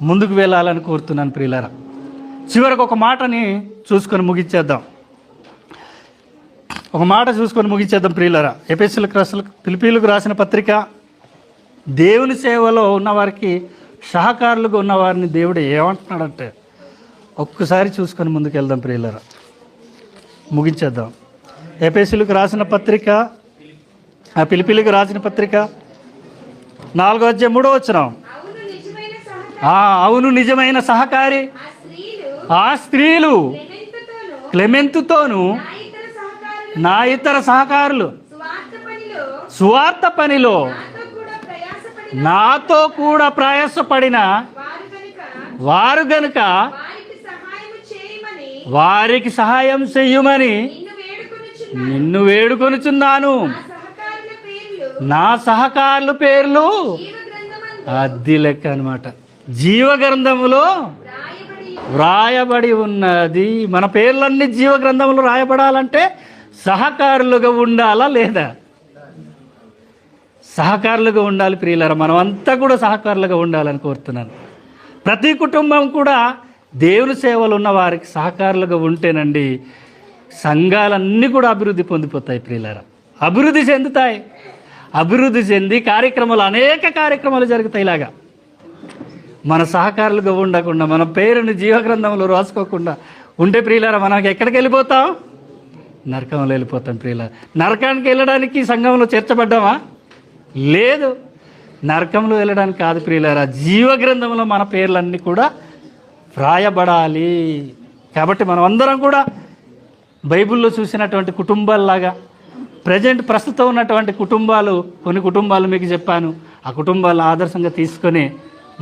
S1: ముందుకు వెళ్ళాలని కోరుతున్నాను ప్రియులారా. చివరికి ఒక మాటని చూసుకొని ముగించేద్దాం. ప్రియులారా. ఫిలిప్పీయులకు రాసిన పత్రిక, దేవుని సేవలో ఉన్నవారికి సహకారులుగా ఉన్నవారిని దేవుడు ఏమంటున్నాడంటే ఒక్కసారి చూసుకొని ముందుకు వెళ్దాం ప్రియులారా, ముగించేద్దాం. ఎఫెసీయులకు రాసిన పత్రిక
S2: ఆ ఫిలిప్పీయులకు రాసిన పత్రిక 4వ అధ్యాయం 3వ వచనం. అవును నిజమైన సహకారి ఆ స్త్రీలు క్లెమెంతుతోను నా ఇతర సహకారులు సువార్త పనిలో నాతో కూడా ప్రయాసపడిన వారు గనుక వారికి సహాయం చెయ్యమని నిన్ను వేడుకొనుచున్నాను. నా సహకారుల పేర్లు అద్ది లెక్క అనమాట, జీవగ్రంథములో వ్రాయబడి ఉన్నది. మన పేర్లన్నీ జీవగ్రంథంలో రాయబడాలంటే సహకారులుగా ఉండాలా లేదా? సహకారులుగా ఉండాలి ప్రియులారా. మనం అంతా కూడా సహకారులుగా ఉండాలని కోరుతున్నాను. ప్రతి కుటుంబం కూడా దేవుని సేవలు ఉన్న వారికి సహకారులుగా ఉంటేనండి సంఘాలన్నీ కూడా అభివృద్ధి పొందిపోతాయి ప్రియులారా. అభివృద్ధి చెందుతాయి. అభివృద్ధి చెంది అనేక కార్యక్రమాలు జరుగుతాయి. ఇలాగా మన సహకారులుగా ఉండకుండా మన పేరుని జీవగ్రంథంలో రాసుకోకుండా ఉంటే ప్రియులారా మనకి ఎక్కడికి వెళ్ళిపోతాం? నరకంలో వెళ్ళిపోతాం ప్రియులారా. నరకానికి వెళ్ళడానికి సంఘంలో చేర్చబడ్డామా? లేదు, నరకంలో వెళ్ళడానికి కాదు ప్రియులారా. జీవగ్రంథంలో మన పేర్లన్నీ కూడా వ్రాయబడాలి. కాబట్టి మనం అందరం కూడా బైబిల్లో చూసినటువంటి కుటుంబాల్లాగా ప్రస్తుతం ఉన్నటువంటి కొన్ని కుటుంబాలు మీకు చెప్పాను. ఆ కుటుంబాలను ఆదర్శంగా తీసుకొని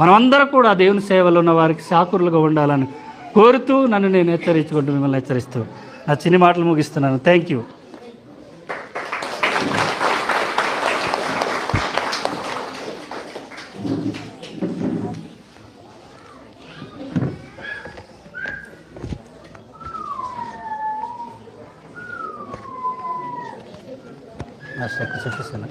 S2: మనమందరం కూడా దేవుని సేవలో ఉన్న వారికి సాకురులుగా ఉండాలని కోరుతూ నన్ను నేను హెచ్చరించుకుంటూ మిమ్మల్ని హెచ్చరిస్తూ నా చిన్ని మాటలు ముగిస్తున్నాను. Thank you. చెప్పేసాను.